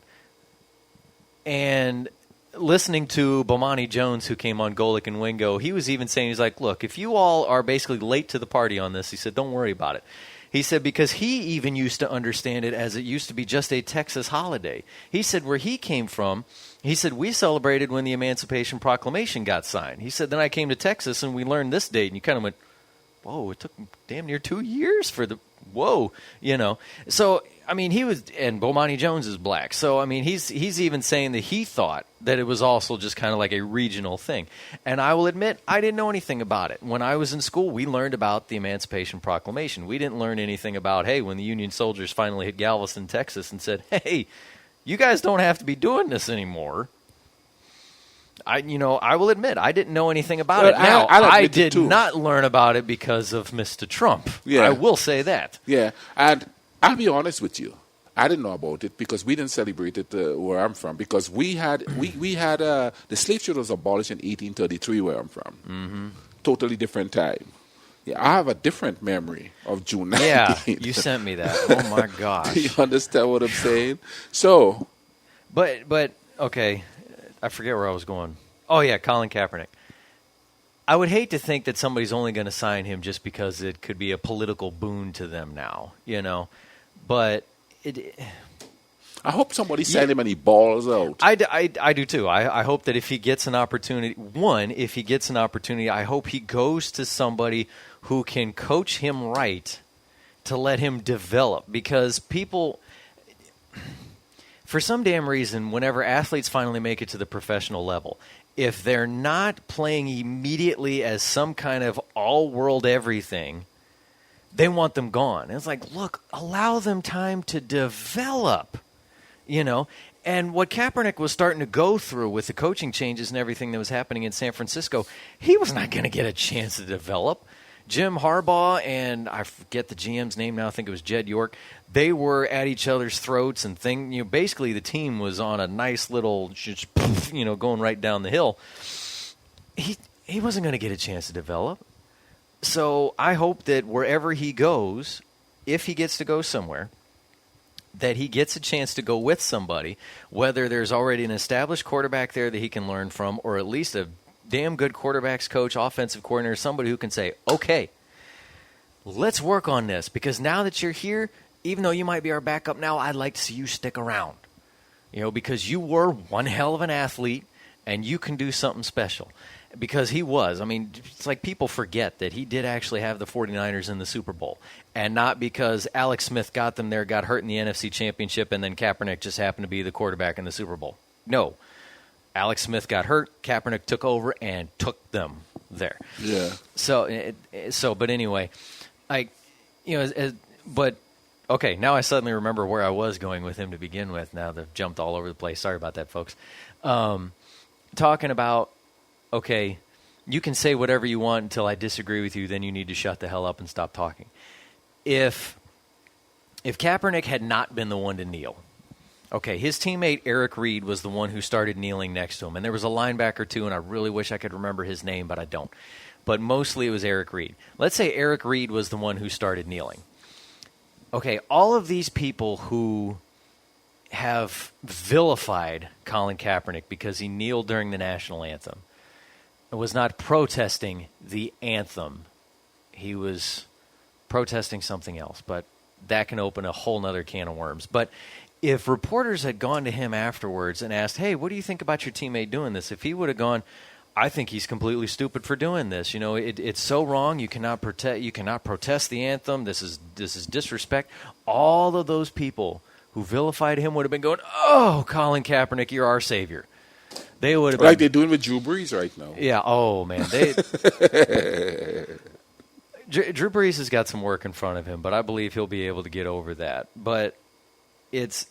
And listening to Bomani Jones, who came on Golick and Wingo, he was even saying, he's like, look, if you all are basically late to the party on this, he said, don't worry about it. He said, because he even used to understand it as it used to be just a Texas holiday. He said where he came from, he said, we celebrated when the Emancipation Proclamation got signed. He said, then I came to Texas and we learned this date. And you kind of went, whoa, it took damn near 2 years for you know. So, I mean, and Bomani Jones is black. So, I mean, he's even saying that he thought that it was also just kind of like a regional thing. And I will admit, I didn't know anything about it. When I was in school, we learned about the Emancipation Proclamation. We didn't learn anything about, hey, when the Union soldiers finally hit Galveston, Texas and said, hey, you guys don't have to be doing this anymore. I will admit, I didn't know anything about it. Now, I did not learn about it because of Mr. Trump. Yeah. I will say that. Yeah, and I'll be honest with you. I didn't know about it because we didn't celebrate it where I'm from. Because we had the slave trade was abolished in 1833 where I'm from. Mm-hmm. Totally different time. Yeah, I have a different memory of June 19th. Yeah, you sent me that. Oh my gosh. You understand what I'm saying? So, but okay. I forget where I was going. Oh, yeah, Colin Kaepernick. I would hate to think that somebody's only going to sign him just because it could be a political boon to them now, you know. But I hope somebody signed him and he balls out. I do too. I hope that if he gets an opportunity, I hope he goes to somebody who can coach him right to let him develop. Because people... For some damn reason, whenever athletes finally make it to the professional level, if they're not playing immediately as some kind of all-world everything, they want them gone. And it's like, look, allow them time to develop, you know. And what Kaepernick was starting to go through with the coaching changes and everything that was happening in San Francisco, he was not going to get a chance to develop. Jim Harbaugh and I forget the GM's name now. I think it was Jed York. They were at each other's throats and basically the team was on a nice little, going right down the hill. He wasn't going to get a chance to develop. So I hope that wherever he goes, if he gets to go somewhere, that he gets a chance to go with somebody, whether there's already an established quarterback there that he can learn from, or at least a damn good quarterbacks coach, offensive coordinator, somebody who can say, okay, let's work on this, because now that you're here, even though you might be our backup now, I'd like to see you stick around, because you were one hell of an athlete and you can do something special. Because he was. I mean, it's like people forget that he did actually have the 49ers in the Super Bowl. And not because Alex Smith got them there, got hurt in the NFC Championship, and then Kaepernick just happened to be the quarterback in the Super Bowl. No. Alex Smith got hurt, Kaepernick took over and took them there. Yeah. But anyway, but okay, now I suddenly remember where I was going with him to begin with. Now they've jumped all over the place. Sorry about that, folks. Talking about, okay, you can say whatever you want until I disagree with you, then you need to shut the hell up and stop talking. If Kaepernick had not been the one to kneel, okay, his teammate Eric Reed was the one who started kneeling next to him, and there was a linebacker too, and I really wish I could remember his name, but I don't. But mostly it was Eric Reed. Let's say Eric Reed was the one who started kneeling. Okay, all of these people who have vilified Colin Kaepernick because he kneeled during the national anthem was not protesting the anthem. He was protesting something else, but that can open a whole nother can of worms. But if reporters had gone to him afterwards and asked, hey, what do you think about your teammate doing this? If he would have gone, I think he's completely stupid for doing this. It's so wrong. You cannot protest the anthem. This is disrespect. All of those people who vilified him would have been going, oh, Colin Kaepernick, you're our savior. They would have been, like they're doing with Drew Brees right now. Yeah. Oh man, Drew Brees has got some work in front of him, but I believe he'll be able to get over that. But it's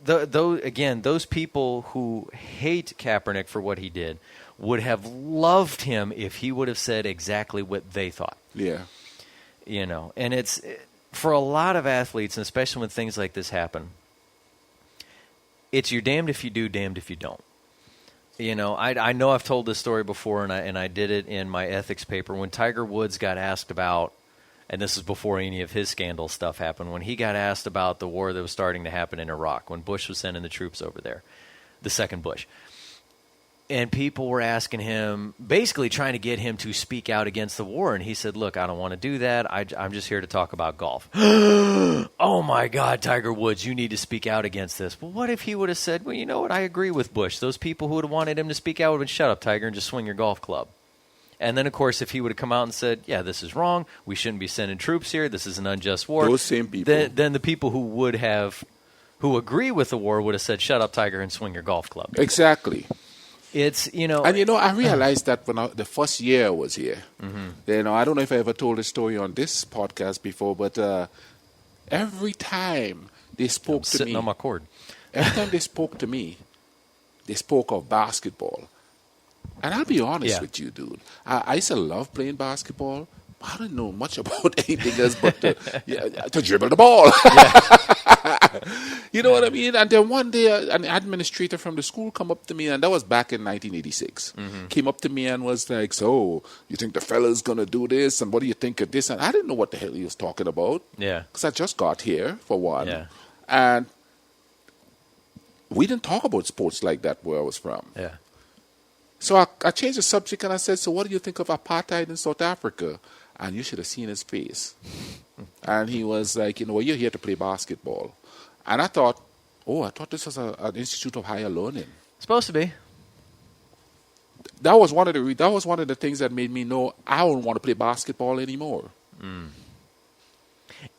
those people who hate Kaepernick for what he did would have loved him if he would have said exactly what they thought. Yeah. And it's for a lot of athletes, and especially when things like this happen, it's you're damned if you do, damned if you don't. I know I've told this story before, and I did it in my ethics paper when Tiger Woods got asked about, and this is before any of his scandal stuff happened, when he got asked about the war that was starting to happen in Iraq, when Bush was sending the troops over there, the second Bush. And people were asking him, basically trying to get him to speak out against the war. And he said, look, I don't want to do that. I'm just here to talk about golf. Oh, my God, Tiger Woods, you need to speak out against this. Well, what if he would have said, well, you know what, I agree with Bush. Those people who would have wanted him to speak out would have been, shut up, Tiger, and just swing your golf club. And then, of course, if he would have come out and said, yeah, this is wrong. We shouldn't be sending troops here. This is an unjust war. Those same people. Then the people who agree with the war would have said, shut up, Tiger, and swing your golf club. Exactly. It's, And, I realized that when the first year I was here, I don't know if I ever told this story on this podcast before, but every time they spoke to me. Sitting on my cord. Every time they spoke to me, they spoke of basketball. And I'll be honest with you, dude. I used to love playing basketball. I don't know much about anything else but to dribble the ball. You know what I mean? And then one day, an administrator from the school come up to me, and that was back in 1986. Came up to me and was like, so, you think the fella's going to do this? And what do you think of this? And I didn't know what the hell he was talking about. Yeah. Because I just got here, for one. Yeah. And we didn't talk about sports like that where I was from. Yeah. So I changed the subject, and I said, so what do you think of apartheid in South Africa? And you should have seen his face. And he was like, well, you're here to play basketball. And I thought this was an institute of higher learning. Supposed to be. That was one of the things that made me know I don't want to play basketball anymore. And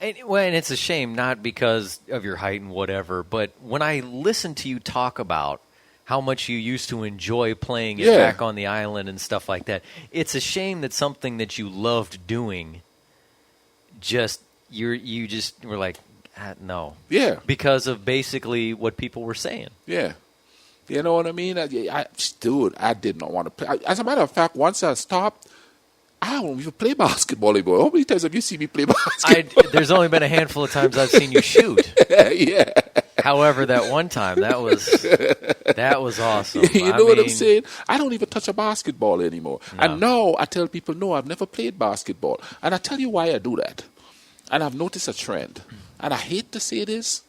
it's a shame, not because of your height and whatever, but when I listen to you talk about how much you used to enjoy playing it back on the island and stuff like that, it's a shame that something that you loved doing you just were like, no. Yeah. Because of basically what people were saying. Yeah. You know what I mean? I did not want to play. As a matter of fact, once I stopped, I don't even play basketball anymore. How many times have you seen me play basketball? There's only been a handful of times I've seen you shoot. Yeah. However, that one time, that was awesome. You know what I'm saying? I don't even touch a basketball anymore. No. And now I tell people, no, I've never played basketball. And I tell you why I do that. And I've noticed a trend. And I hate to say this.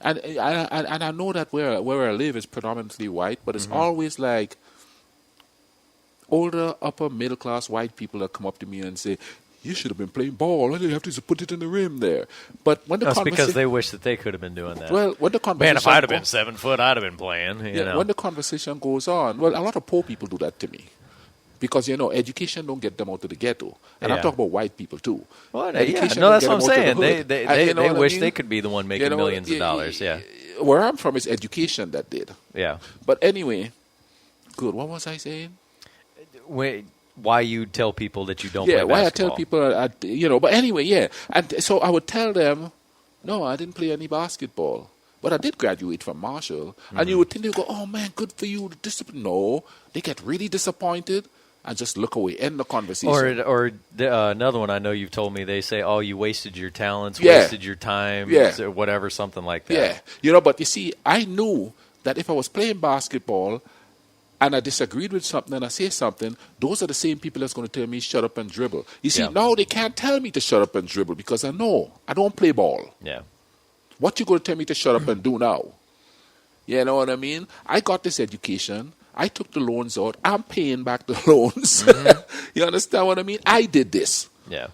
And I know that where I live is predominantly white, but it's always like older, upper middle class white people that come up to me and say, you should have been playing ball. Why did you have to just put it in the rim there? But when the That's because they wish that they could have been doing that. Well, when the conversation... Man, if I'd have been 7 foot, I'd have been playing. You know. When the conversation goes on, well, a lot of poor people do that to me. Because, education don't get them out of the ghetto. And I'm talking about white people, too. Well, that's what I'm saying. They wish they could be the one making millions of dollars, yeah. Where I'm from is education that did. Yeah. But anyway, good. What was I saying? Why you tell people that you don't play basketball. Yeah, why I tell people, but anyway, yeah. And so I would tell them, no, I didn't play any basketball. But I did graduate from Marshall. And you would think, they would go, oh, man, good for you. Discipline. No, they get really disappointed and just look away, end the conversation. Or another one I know you've told me, they say, oh, you wasted your talents, wasted your time, or whatever, something like that. Yeah, but you see, I knew that if I was playing basketball and I disagreed with something and I say something, those are the same people that's going to tell me shut up and dribble. You see, now they can't tell me to shut up and dribble because I know I don't play ball. Yeah. What you going to tell me to shut up and do now? You know what I mean? I got this education. I took the loans out. I'm paying back the loans. You understand what I mean? I did this. Yeah.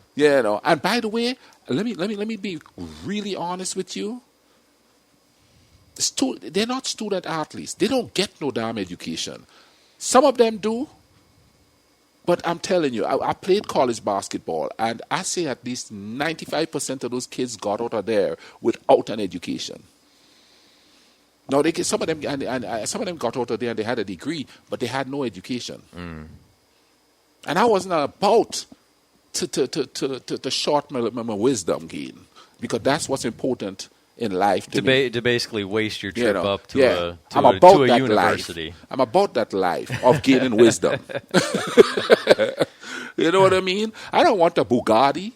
And by the way, let me be really honest with you. They're not student athletes. They don't get no damn education. Some of them do. But I'm telling you, I played college basketball, and I say at least 95% of those kids got out of there without an education. Now, some of them got out of there and they had a degree, but they had no education. And I wasn't about to short my wisdom gain, because that's what's important in life to basically waste your trip up to a university. Life. I'm about that life of gaining wisdom. You know what I mean? I don't want a Bugatti.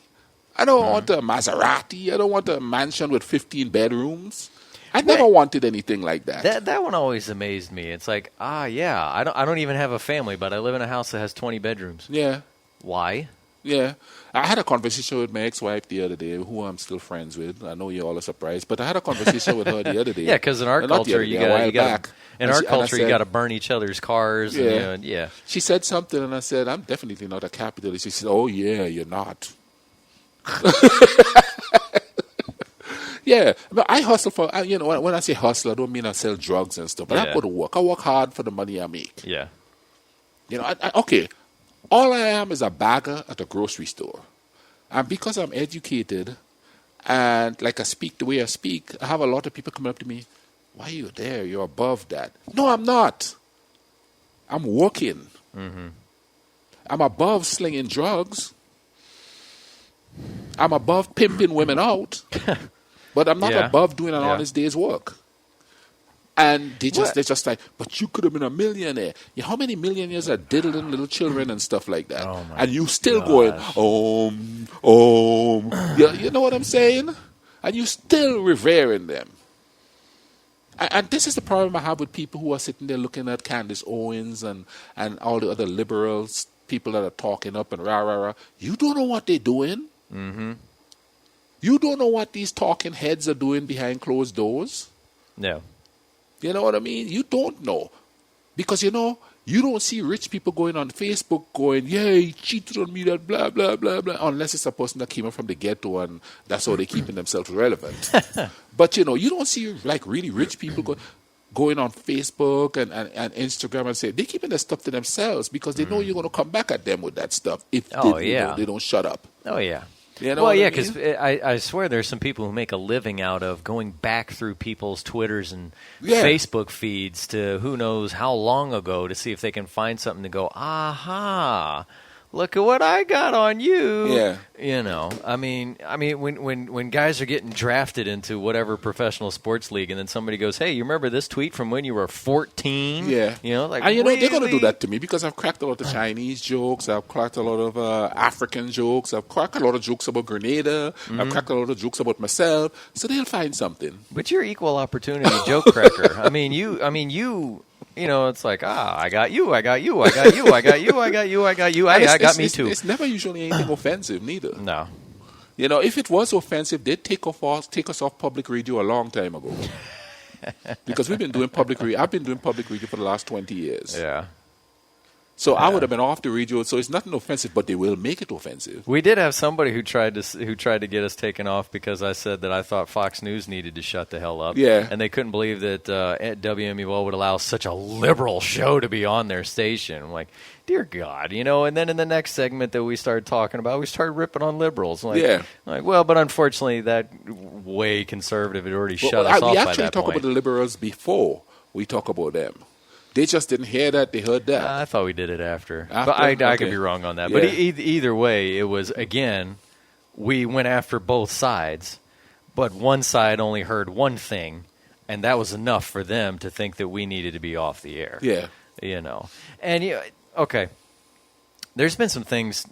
I don't want a Maserati. I don't want a mansion with 15 bedrooms. I never wanted anything like that. That one always amazed me. It's like, I don't even have a family, but I live in a house that has 20 bedrooms. Yeah. Why? Yeah. I had a conversation with my ex-wife the other day, who I'm still friends with. I know you're all surprised, but I had a conversation with her the other day. Yeah, because in our culture, you got to burn each other's cars. Yeah. She said something, and I said, I'm definitely not a capitalist. She said, oh, yeah, you're not. Yeah, but I hustle for, when I say hustle, I don't mean I sell drugs and stuff, but I go to work. I work hard for the money I make. Yeah. Okay, all I am is a bagger at a grocery store. And because I'm educated and like I speak the way I speak, I have a lot of people coming up to me, why are you there? You're above that. No, I'm not. I'm working. I'm above slinging drugs. I'm above pimping women out. But I'm not above doing an honest day's work. And they're just like, but you could have been a millionaire. How many millionaires are diddling little children and stuff like that? And you still going, you know what I'm saying? And you still revering them. And this is the problem I have with people who are sitting there looking at Candace Owens and all the other liberals, people that are talking up and rah. You don't know what they're doing. You don't know what these talking heads are doing behind closed doors. No. You know what I mean? You don't know. Because, you don't see rich people going on Facebook going, yeah, he cheated on me, that blah, blah, blah, blah, unless it's a person that came up from the ghetto and that's how they're keeping themselves relevant. But, you don't see, like, really rich people going on Facebook and Instagram and say, they're keeping their stuff to themselves because they know you're going to come back at them with that stuff if they don't shut up. Oh, yeah. You know because I swear there's some people who make a living out of going back through people's Twitters and Facebook feeds to who knows how long ago to see if they can find something to go, aha, look at what I got on you. Yeah. You know, I mean, when guys are getting drafted into whatever professional sports league, and then somebody goes, "Hey, you remember this tweet from when you were 14?" Yeah. You know, like, and you know they're going to really? do that to me because I've cracked a lot of Chinese jokes. I've cracked a lot of African jokes. I've cracked a lot of jokes about Grenada. I've cracked a lot of jokes about myself. So they'll find something. But you're equal opportunity joke cracker. I mean, you. You know, it's like, I got you, I got you, I got you, I got you, I got you, I got you. I got me too. It's never usually anything offensive, neither. No. You know, if it was offensive, they'd take us off public radio a long time ago. Because we've been doing public radio. I've been doing public radio for the last 20 years. Yeah. So I would have been off the radio. So it's nothing offensive, but they will make it offensive. We did have somebody who tried to get us taken off because I said that I thought Fox News needed to shut the hell up. Yeah. And they couldn't believe that WMUL would allow such a liberal show to be on their station. I'm like, dear God, you know. And then in the next segment that we started talking about, we started ripping on liberals. Like, yeah. Like, well, but unfortunately, that way conservative had already shut us off by that point. We actually talk about the liberals before we talk about them. They just didn't hear that. They heard that. I thought we did it after. But I could be wrong on that. Yeah. But either way, it was, again, we went after both sides, but one side only heard one thing, and that was enough for them to think that we needed to be off the air. Yeah. You know. And, okay, there's been some things.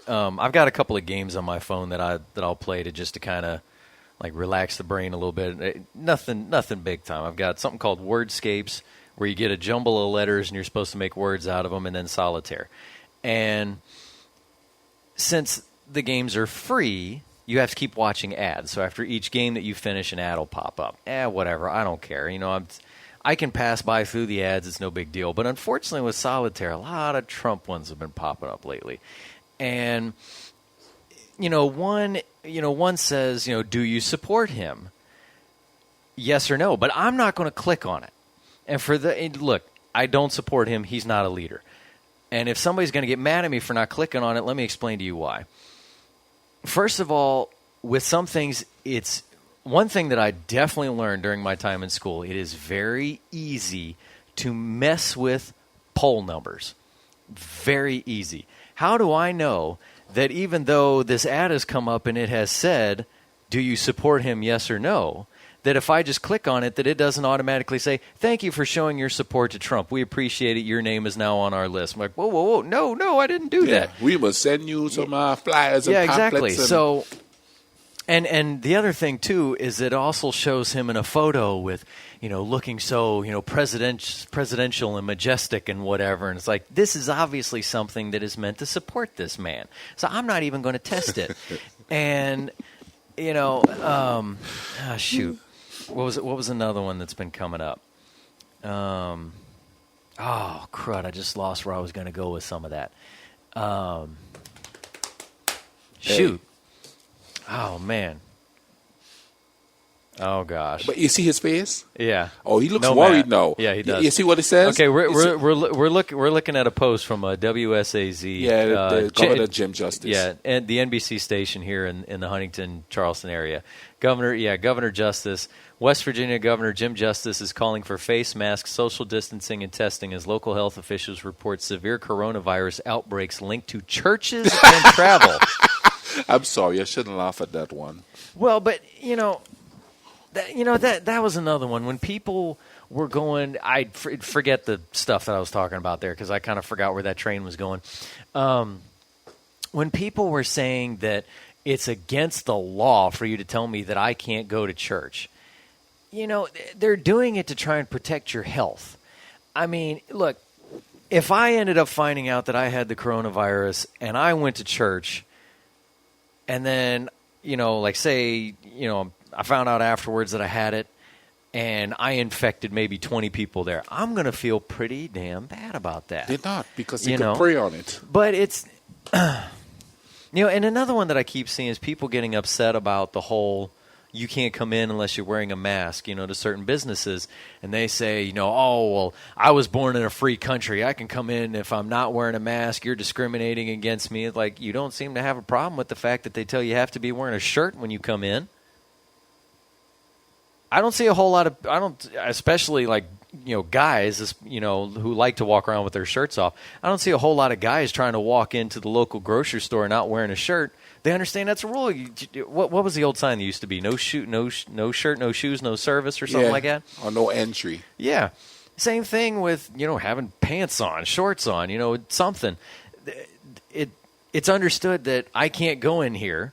I've got a couple of games on my phone that I'll play to kind of like relax the brain a little bit. Nothing big time. I've got something called Wordscapes, where you get a jumble of letters and you're supposed to make words out of them, and then Solitaire. And since the games are free, you have to keep watching ads. So after each game that you finish, an ad will pop up. Whatever, I don't care. You know, I can pass by through the ads. It's no big deal. But unfortunately with Solitaire, a lot of Trump ones have been popping up lately. And, one says, do you support him? Yes or no. But I'm not going to click on it. And look, I don't support him. He's not a leader. And if somebody's going to get mad at me for not clicking on it, let me explain to you why. First of all, with some things, it's one thing that I definitely learned during my time in school. It is very easy to mess with poll numbers. Very easy. How do I know that even though this ad has come up and it has said, do you support him, yes or no, that if I just click on it, that it doesn't automatically say, thank you for showing your support to Trump. We appreciate it. Your name is now on our list. I'm like, whoa. No, I didn't do that. We will send you some flyers and exactly. pamphlets. So, and the other thing, too, is it also shows him in a photo with, looking so, presidential and majestic and whatever. And it's like, this is obviously something that is meant to support this man. So I'm not even going to test it. And, shoot. What was another one that's been coming up? Crud! I just lost where I was going to go with some of that. Shoot! Oh man! Oh gosh! But you see his face? Yeah. Oh, he looks worried now. Yeah, he does. You see what it says? Okay, we're looking at a post from WSAZ. Yeah, the Governor Jim Justice. Yeah, and the NBC station here in the Huntington Charleston area. Governor Justice. West Virginia Governor Jim Justice is calling for face masks, social distancing, and testing as local health officials report severe coronavirus outbreaks linked to churches and travel. I'm sorry, I shouldn't laugh at that one. Well, but that was another one. When people were going, I forget the stuff that I was talking about there because I kind of forgot where that train was going. When people were saying that it's against the law for you to tell me that I can't go to church, they're doing it to try and protect your health. I mean, look, if I ended up finding out that I had the coronavirus and I went to church and then, say, I found out afterwards that I had it and I infected maybe 20 people there, I'm going to feel pretty damn bad about that. They're not, because they can prey on it. But it's, and another one that I keep seeing is people getting upset about the whole, you can't come in unless you're wearing a mask, to certain businesses. And they say, I was born in a free country. I can come in if I'm not wearing a mask. You're discriminating against me. It's like, you don't seem to have a problem with the fact that they tell you have to be wearing a shirt when you come in. I don't see a whole lot of, especially like, guys, who like to walk around with their shirts off. I don't see a whole lot of guys trying to walk into the local grocery store not wearing a shirt. They understand that's a rule. What was the old sign that used to be? No shirt, no shoes, no service, or something like that? Or no entry. Yeah. Same thing with, having pants on, shorts on, something. It's understood that I can't go in here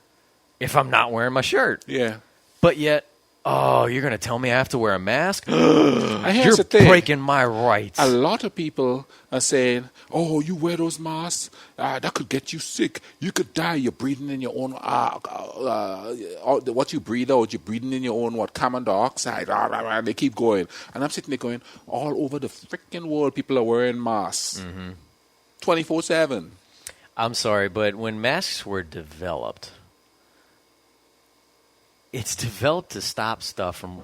if I'm not wearing my shirt. Yeah. But yet, you're going to tell me I have to wear a mask? Here's You're breaking my rights. A lot of people are saying, oh, you wear those masks, that could get you sick. You could die. You're breathing in your own, what you breathe out, you're breathing in your own, carbon dioxide. They keep going. And I'm sitting there going, all over the freaking world, people are wearing masks. 24/7. I'm sorry, but when masks were developed, it's developed to stop stuff from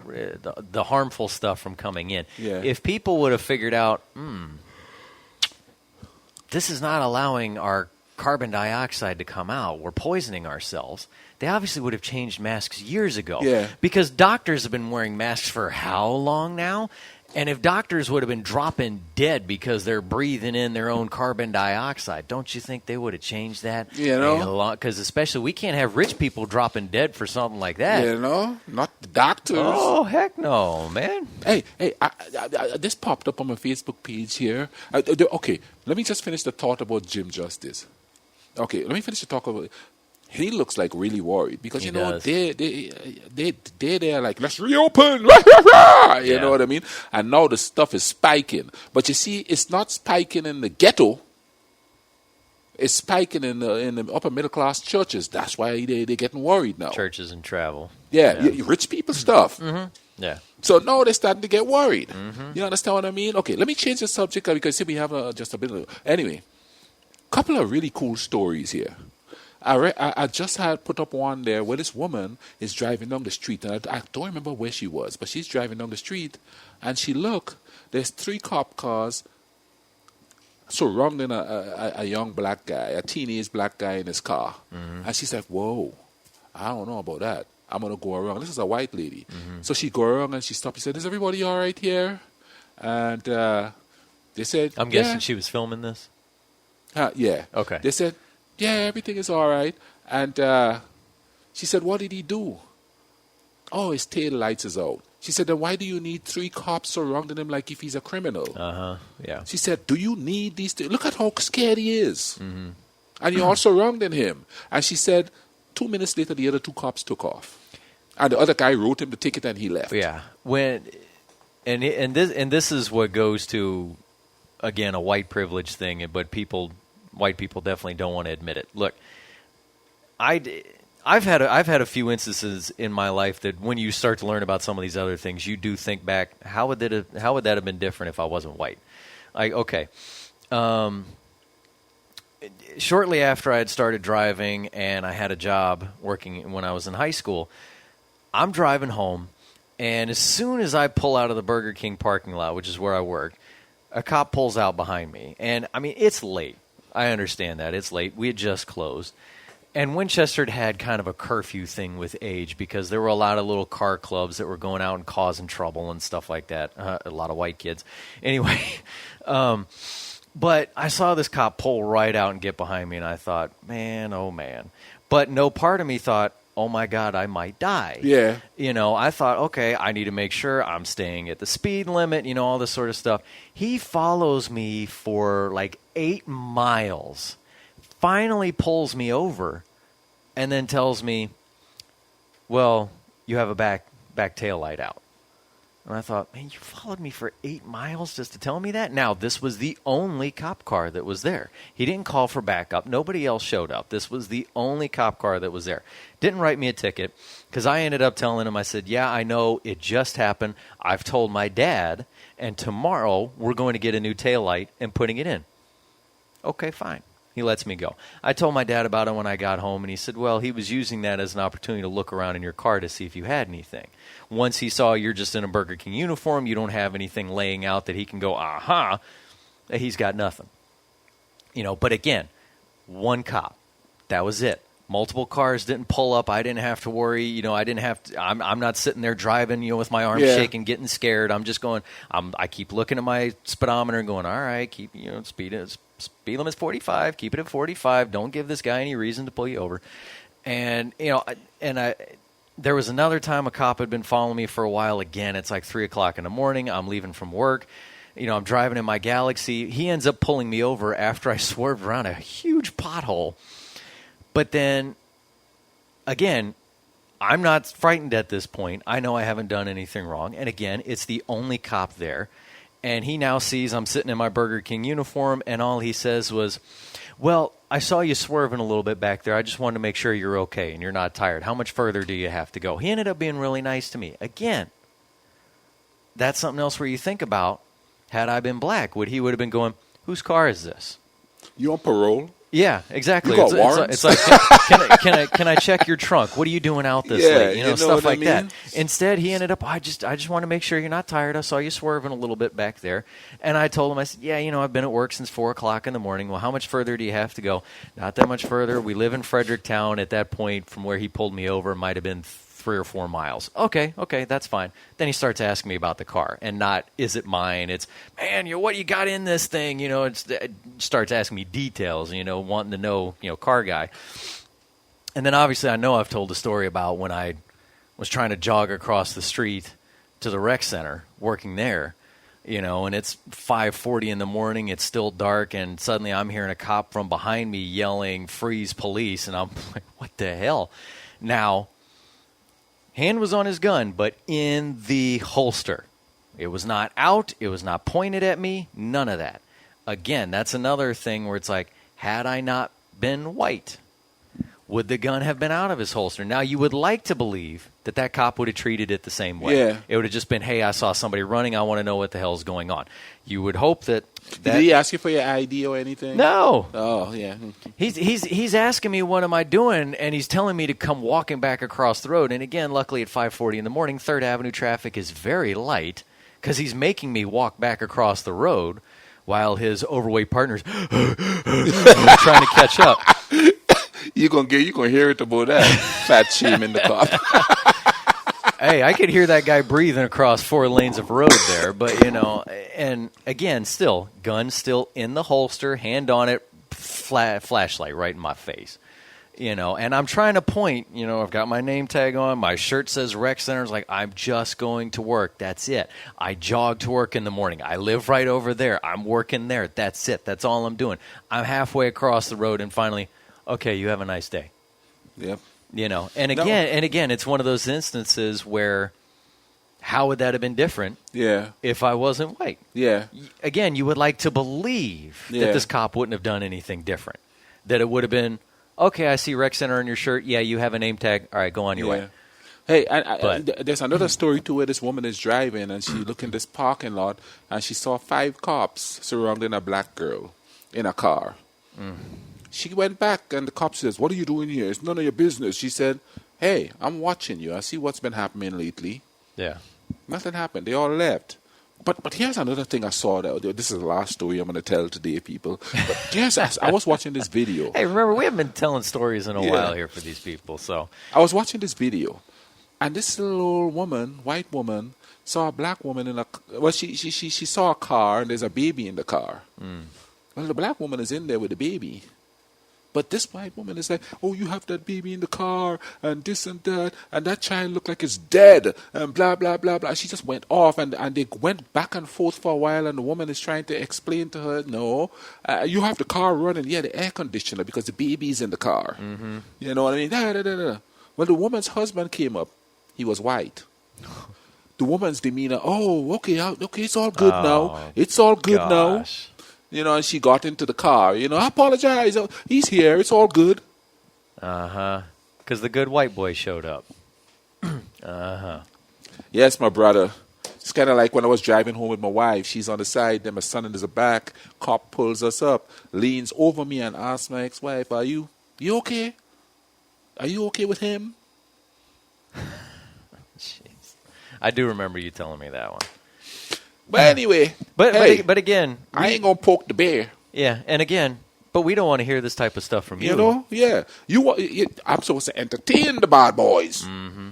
the harmful stuff from coming in. Yeah. If people would have figured out, this is not allowing our carbon dioxide to come out, we're poisoning ourselves, they obviously would have changed masks years ago. Yeah. Because doctors have been wearing masks for how long now? And if doctors would have been dropping dead because they're breathing in their own carbon dioxide, don't you think they would have changed that? Because especially we can't have rich people dropping dead for something like that. Not the doctors. Oh, heck no, man. Hey, this popped up on my Facebook page here. Okay, let me just finish the thought about Jim Justice. Okay, let me finish the talk about it. He looks like really worried because they're like, let's reopen, you know what I mean? And now the stuff is spiking, but you see, it's not spiking in the ghetto. It's spiking in the upper middle class churches. That's why they're getting worried now. Churches and travel. Yeah. Rich people stuff. Yeah. So now they're starting to get worried. You understand what I mean? Okay, let me change the subject because see, we have just a bit of anyway. Couple of really cool stories here. I just had put up one there where this woman is driving down the street, and I don't remember where she was, but she's driving down the street, and there's 3 cop cars surrounding a young black guy, a teenage black guy in his car. And she's like, whoa, I don't know about that. I'm going to go around. This is a white lady. So she go around and she stopped. She said, is everybody all right here? And they said, I'm guessing she was filming this? Yeah. Okay. They said, yeah, everything is all right. And she said, what did he do? Oh, his tail lights is out. She said, then why do you need 3 cops surrounding him like if he's a criminal? Yeah. She said, do you need these things? Look at how scared he is. And you're all surrounding him. And she said, 2 minutes later, the other 2 cops took off. And the other guy wrote him the ticket and he left. Yeah. This is what goes to, again, a white privilege thing, but white people definitely don't want to admit it. Look, I've had a few instances in my life that when you start to learn about some of these other things, you do think back, how would that have been different if I wasn't white? Shortly after I had started driving and I had a job working when I was in high school, I'm driving home, and as soon as I pull out of the Burger King parking lot, which is where I worked, a cop pulls out behind me. And, I mean, it's late. I understand that. It's late. We had just closed. And Winchester had kind of a curfew thing with age because there were a lot of little car clubs that were going out and causing trouble and stuff like that. A lot of white kids. Anyway, but I saw this cop pull right out and get behind me, and I thought, man, oh, man. But no part of me thought, oh, my God, I might die. Yeah. I thought, okay, I need to make sure I'm staying at the speed limit, all this sort of stuff. He follows me for like 8 miles, finally pulls me over, and then tells me, well, you have a back tail light out. And I thought, man, you followed me for 8 miles just to tell me that? Now, this was the only cop car that was there. He didn't call for backup. Nobody else showed up. This was the only cop car that was there. Didn't write me a ticket because I ended up telling him, I said, yeah, I know it just happened. I've told my dad, and tomorrow we're going to get a new taillight and putting it in. Okay, fine. He lets me go. I told my dad about it when I got home, and he said, well, he was using that as an opportunity to look around in your car to see if you had anything. Once he saw you're just in a Burger King uniform, you don't have anything laying out that he can go, aha, he's got nothing. But again, 1 cop. That was it. Multiple cars didn't pull up. I didn't have to worry. You know, I didn't have to. I'm not sitting there driving, you know, with my arms shaking, getting scared. I'm just going. I keep looking at my speedometer and going, all right, keep, you know, speed limit's 45. Keep it at 45. Don't give this guy any reason to pull you over. And you know, there was another time a cop had been following me for a while. Again, it's like 3 o'clock in the morning. I'm leaving from work. You know, I'm driving in my Galaxy. He ends up pulling me over after I swerved around a huge pothole. But then, again, I'm not frightened at this point. I know I haven't done anything wrong. And again, it's the only cop there. And he now sees I'm sitting in my Burger King uniform, and all he says was, well, I saw you swerving a little bit back there. I just wanted to make sure you're okay and you're not tired. How much further do you have to go? He ended up being really nice to me. Again, that's something else where you think about, had I been black, he would have been going, whose car is this? You on parole? Yeah, exactly. You got warrants? It's like can I check your trunk? What are you doing out this late? You know, stuff like that. Instead, he ended up, I just want to make sure you're not tired. I saw you swerving a little bit back there. And I told him, I said, yeah, you know, I've been at work since 4 o'clock in the morning. Well, how much further do you have to go? Not that much further. We live in Fredericktown. At that point, from where he pulled me over, it might have been 3 or 4 miles. Okay, that's fine. Then he starts asking me about the car, and not, is it mine? It's, man, what you got in this thing? You know, it starts asking me details, you know, wanting to know, you know, car guy. And then obviously I know I've told a story about when I was trying to jog across the street to the rec center, working there, you know, and it's 5:40 in the morning, it's still dark, and suddenly I'm hearing a cop from behind me yelling, freeze police, and I'm like, what the hell? Now, hand was on his gun, but in the holster. It was not out. It was not pointed at me. None of that. Again, that's another thing where it's like, had I not been white, would the gun have been out of his holster? Now, you would like to believe that cop would have treated it the same way. Yeah. It would have just been, hey, I saw somebody running. I want to know what the hell's going on. You would hope that... Did he ask you for your ID or anything? No. Oh, yeah. He's asking me, what am I doing? And he's telling me to come walking back across the road. And again, luckily at 5:40 in the morning, 3rd Avenue traffic is very light because he's making me walk back across the road while his overweight partner's trying to catch up. You gonna hear it about that fat shaming the cop. Hey, I could hear that guy breathing across 4 lanes of road there, but you know, and again, still, gun still in the holster, hand on it, flashlight right in my face, you know, and I'm trying to point, you know, I've got my name tag on, my shirt says rec center, it's like, I'm just going to work, that's it. I jog to work in the morning, I live right over there, I'm working there, that's it, that's all I'm doing. I'm halfway across the road and finally, okay, you have a nice day. Yep. You know, and again, it's one of those instances where how would that have been different if I wasn't white? Yeah. Again, you would like to believe that this cop wouldn't have done anything different. That it would have been, okay, I see rec center on your shirt. Yeah, you have a name tag. All right, go on your way. Hey, there's another story too where this woman is driving and she looked in this parking lot and she saw 5 cops surrounding a black girl in a car. Mm. She went back and the cop says, what are you doing here? It's none of your business. She said, hey, I'm watching you. I see what's been happening lately. Yeah. Nothing happened. They all left. But here's another thing I saw. This is the last story I'm going to tell today, people. But yes, I was watching this video. Hey, remember, we haven't been telling stories in a while here for these people. So I was watching this video. And this little old woman, white woman, saw a black woman in a... Well, she saw a car and there's a baby in the car. Mm. Well, the black woman is in there with the baby. But this white woman is like, oh, you have that baby in the car, and this and that child looked like it's dead, and blah, blah, blah, blah. She just went off, and they went back and forth for a while, and the woman is trying to explain to her, no, you have the car running, the air conditioner, because the baby's in the car. Mm-hmm. You know what I mean? Well, the woman's husband came up. He was white. The woman's demeanor, oh, okay, it's all good now. It's all good now. You know, and she got into the car. You know, I apologize. He's here. It's all good. Uh-huh. Because the good white boy showed up. Uh-huh. Yes, my brother. It's kind of like when I was driving home with my wife. She's on the side, then my son is in the back. Cop pulls us up, leans over me and asks my ex-wife, are you okay? Are you okay with him? Jeez. I do remember you telling me that one. But anyway, but again, I ain't gonna poke the bear. Yeah, and again, But we don't want to hear this type of stuff from you. You know, yeah. I'm supposed to entertain the bad boys. Mm-hmm.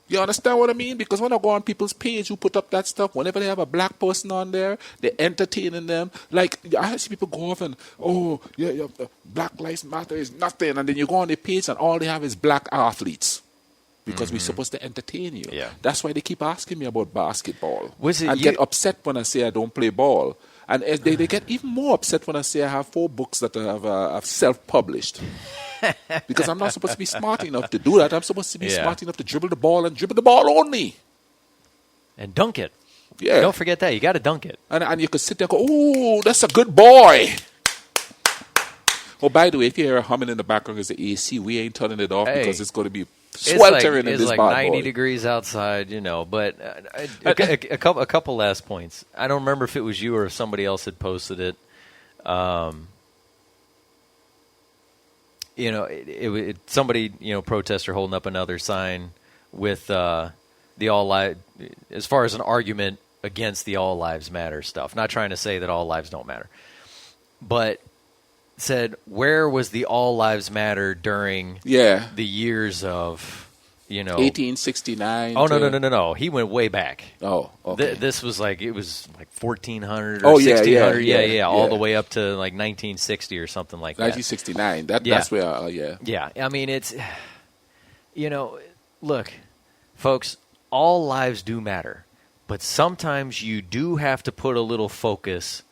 You understand what I mean? Because when I go on people's page who put up that stuff, whenever they have a black person on there, they're entertaining them. Like, I see people go off and, Black Lives Matter is nothing. And then you go on their page and all they have is black athletes. Because we're supposed to entertain you. Yeah. That's why they keep asking me about basketball. Was it and get upset when I say I don't play ball. And they get even more upset when I say I have 4 books that I've self-published. Because I'm not supposed to be smart enough to do that. I'm supposed to be smart enough to dribble the ball and dribble the ball only. And dunk it. Yeah. Don't forget that. You got to dunk it. And you could sit there and go, ooh, that's a good boy. Oh, by the way, if you hear a humming in the background, it's the AC. We ain't turning it off because it's going to be sweltering in this It's like bad 90 boy. degrees outside, you know. But a couple last points. I don't remember if it was you or if somebody else had posted it. You know, somebody, you know, protester holding up another sign with the all lives, as far as an argument against the all lives matter stuff. Not trying to say that all lives don't matter, but said, where was the all lives matter during the years of, you know, 1869? Oh, no. He went way back. Oh, okay. This was like, it was like 1400 or 1600. Yeah, all the way up to like 1960 or something like 1969. That's where, Yeah, I mean, it's, you know, look, folks, all lives do matter. But sometimes you do have to put a little focus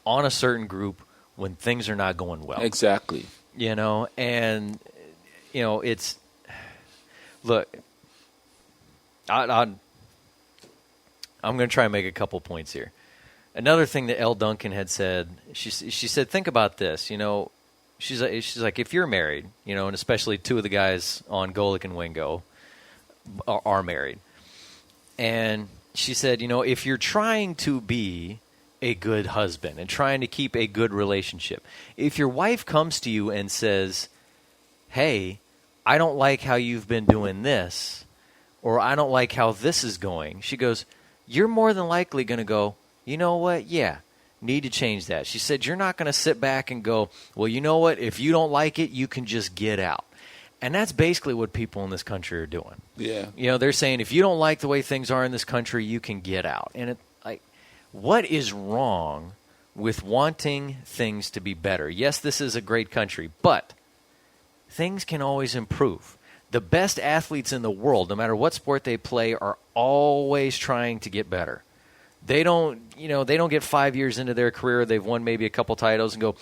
on a certain group when things are not going well. Exactly. You know, and, you know, it's, look, I'm going to try and make a couple points here. Another thing that Elle Duncan had said, she said, think about this. You know, she's like, if you're married, you know, and especially 2 of the guys on Golic and Wingo are married. And she said, you know, if you're trying to be a good husband and trying to keep a good relationship, if your wife comes to you and says, hey, I don't like how you've been doing this, or I don't like how this is going, she goes, you're more than likely going to go, you know what, yeah, need to change that. She said, you're not going to sit back and go, well, you know what, if you don't like it, you can just get out. And that's basically what people in this country are doing. Yeah. You know, they're saying, if you don't like the way things are in this country, you can get out. And what is wrong with wanting things to be better? Yes, this is a great country, but things can always improve. The best athletes in the world, no matter what sport they play, are always trying to get better. They don't get 5 years into their career, they've won maybe a couple titles and go,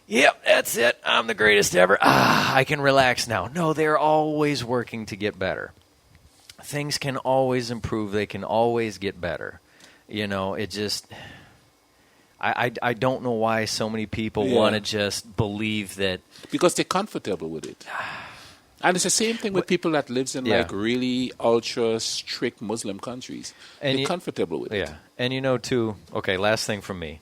yep, that's it, I'm the greatest ever. I can relax now. No, they're always working to get better. Things can always improve. They can always get better. You know, it just, I don't know why so many people want to just believe that. Because they're comfortable with it. And it's the same thing with people that lives in like really ultra strict Muslim countries. And they're comfortable with it. Yeah. And you know, too, okay, last thing from me.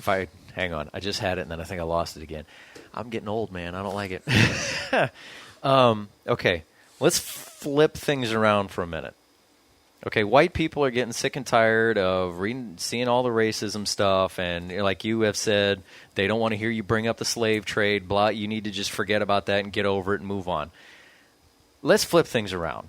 Hang on, I just had it and then I think I lost it again. I'm getting old, man. I don't like it. Okay, let's flip things around for a minute. Okay, white people are getting sick and tired of seeing all the racism stuff, and like you have said, they don't want to hear you bring up the slave trade, blah, you need to just forget about that and get over it and move on. Let's flip things around.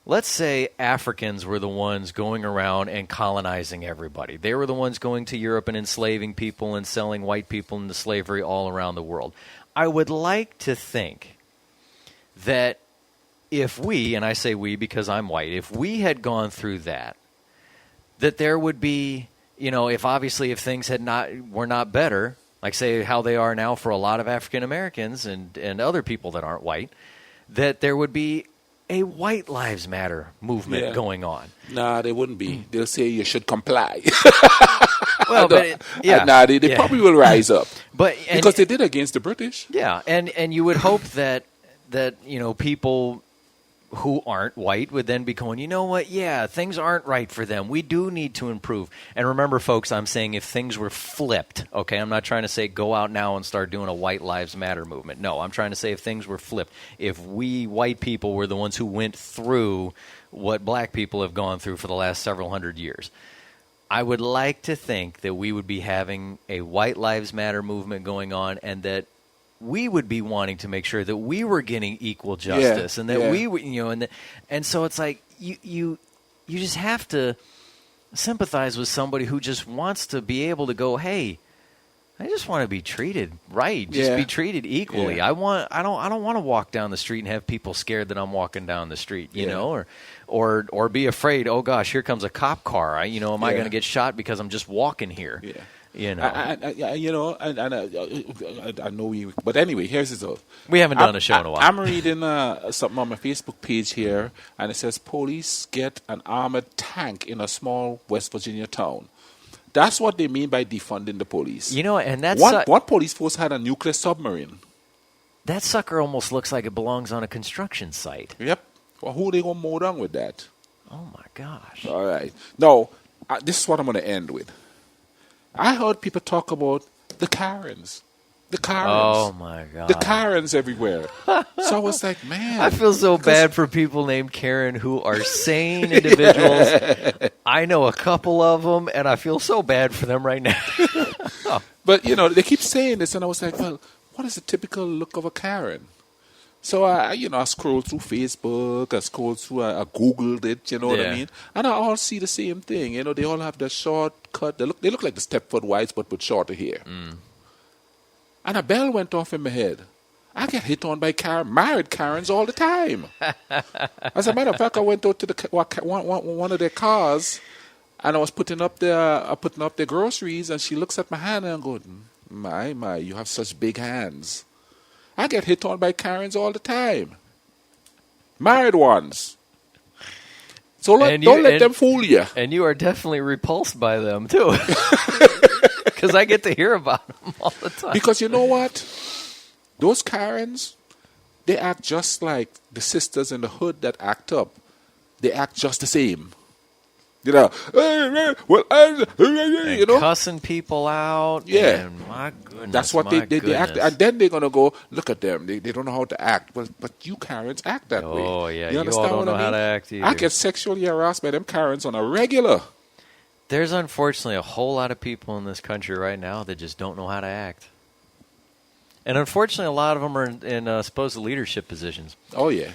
Let's say Africans were the ones going around and colonizing everybody. They were the ones going to Europe and enslaving people and selling white people into slavery all around the world. I would like to think that if we, and I say we because I'm white, if we had gone through that there would be, you know, if things were not better, like say how they are now for a lot of African Americans and other people that aren't white, that there would be a White Lives Matter movement going on. Nah, they wouldn't be. They'll say you should comply. Well, but they probably will rise up. Because they did against the British. Yeah, and you would hope that you know, people who aren't white would then be going, you know what, yeah, things aren't right for them. We do need to improve. And remember, folks, I'm saying if things were flipped, okay, I'm not trying to say go out now and start doing a White Lives Matter movement. No, I'm trying to say if things were flipped, if we white people were the ones who went through what black people have gone through for the last several hundred years, I would like to think that we would be having a White Lives Matter movement going on, and that we would be wanting to make sure that we were getting equal justice, and that we, and so it's like you just have to sympathize with somebody who just wants to be able to go, hey, I just want to be treated right, just be treated equally. I don't want to walk down the street and have people scared that I'm walking down the street, you know, or be afraid. Oh gosh, here comes a cop car. Am I going to get shot because I'm just walking here? Yeah. You know, I know we. But anyway, here's the stuff. We haven't done a show in a while. I'm reading something on my Facebook page here, and it says police get an armored tank in a small West Virginia town. That's what they mean by defunding the police. And that's one police force had a nuclear submarine. That sucker almost looks like it belongs on a construction site. Yep. Well, who are they gonna mow down with that? Oh my gosh! All right. Now, this is what I'm gonna end with. I heard people talk about the Karens. The Karens. Oh, my God. The Karens everywhere. So I was like, man. I feel so bad for people named Karen who are sane individuals. I know a couple of them, and I feel so bad for them right now. But, they keep saying this, and I was like, well, what is the typical look of a Karen? So, I scrolled through Facebook, I scrolled through, I Googled it, you know what I mean? And I all see the same thing. They all have the short cut. They look like the Stepford Wives, but with shorter hair. Mm. And a bell went off in my head. I get hit on by married Karens all the time. As a matter of fact, I went out to one of their cars, and I was putting up their groceries, and she looks at my hand and goes, my, you have such big hands. I get hit on by Karens all the time. Married ones. So don't let them fool you. And you are definitely repulsed by them, too. Because I get to hear about them all the time. Because you know what? Those Karens, they act just like the sisters in the hood that act up. They act just the same. Cussing people out. Yeah. And my goodness. That's what they act. And then they're going to go, look at them. They don't know how to act. But you Karens act that way. Oh, yeah. You all don't know how to act either. I get sexually harassed by them Karens on a regular. There's unfortunately a whole lot of people in this country right now that just don't know how to act. And unfortunately, a lot of them are in supposed leadership positions. Oh, yeah.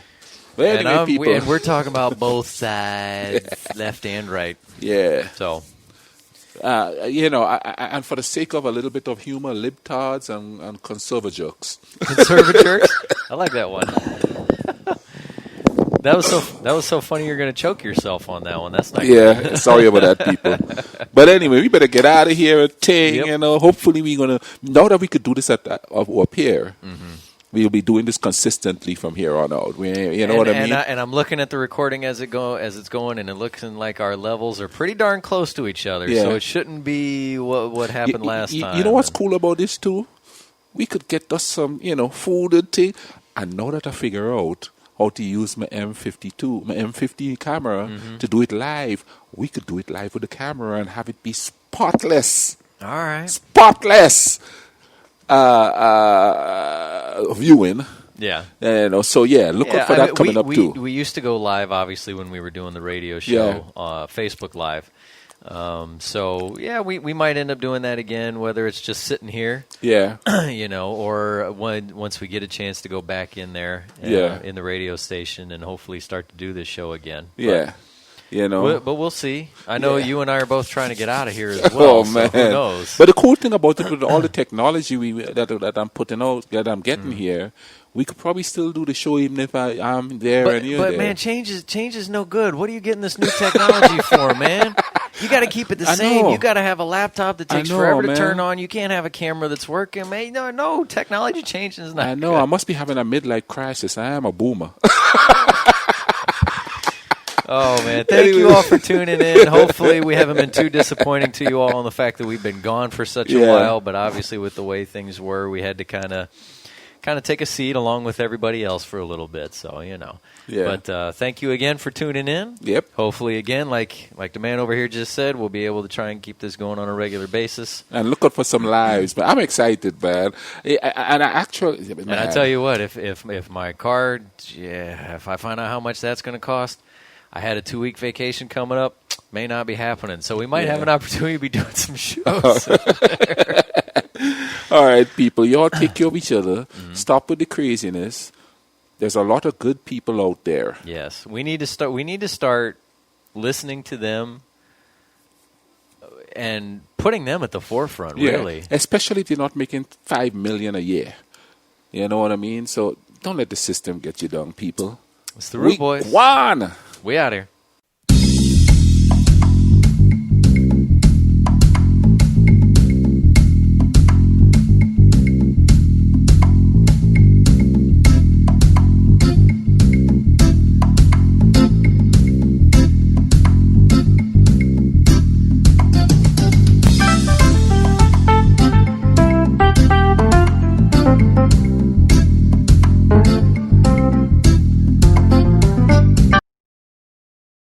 Well, anyway, and we're talking about both sides, left and right. Yeah. So, and for the sake of a little bit of humor, libtards and conservajokes. Conservajokes? I like that one. That was so funny. You're going to choke yourself on that one. That's not good. Sorry about that, people. But anyway, we better get out of here. Hopefully we're going to, now that we could do this up here, we'll be doing this consistently from here on out. You know what I mean? And I'm looking at the recording as it's going, and it looks like our levels are pretty darn close to each other. Yeah. So it shouldn't be what happened last time. You know what's cool about this too? We could get us some, food and thing. And now that I figure out how to use my M50 camera to do it live, we could do it live with the camera and have it be spotless. All right. Spotless. Viewing. Yeah. So look out for that coming up too. We used to go live, obviously, when we were doing the radio show, Facebook Live. We might end up doing that again, whether it's just sitting here, or once we get a chance to go back in there, in the radio station, and hopefully start to do this show again. Yeah. But we'll see. I know you and I are both trying to get out of here as well. Man. So who knows? But the cool thing about it, with all the technology that I'm putting out, that I'm getting here, we could probably still do the show even if I'm there and you're there. But man, change is no good. What are you getting this new technology for, man? You got to keep it the same. You got to have a laptop that takes forever to turn on. You can't have a camera that's working, man. No, technology change is not. I know. Good. I must be having a midlife crisis. I am a boomer. Oh, man. Thank you all for tuning in. Hopefully we haven't been too disappointing to you all on the fact that we've been gone for such a while. But obviously with the way things were, we had to kind of take a seat along with everybody else for a little bit. So, Yeah. But thank you again for tuning in. Yep. Hopefully, again, like the man over here just said, we'll be able to try and keep this going on a regular basis. And look out for some lives. But I'm excited, man. And I tell you what, if my car, if I find out how much that's going to cost, I had a 2-week vacation coming up. may not be happening. So we might have Yeah. an opportunity to be doing some shows. All right, people, y'all take care of each other. Stop with the craziness. There's a lot of good people out there. Yes, we need to start. We need to start listening to them and putting them at the forefront. Really, Especially if you're not making $5 million a year. You know what I mean? So don't let the system get you down, people. it's the Rudebuoyz. One. We out here.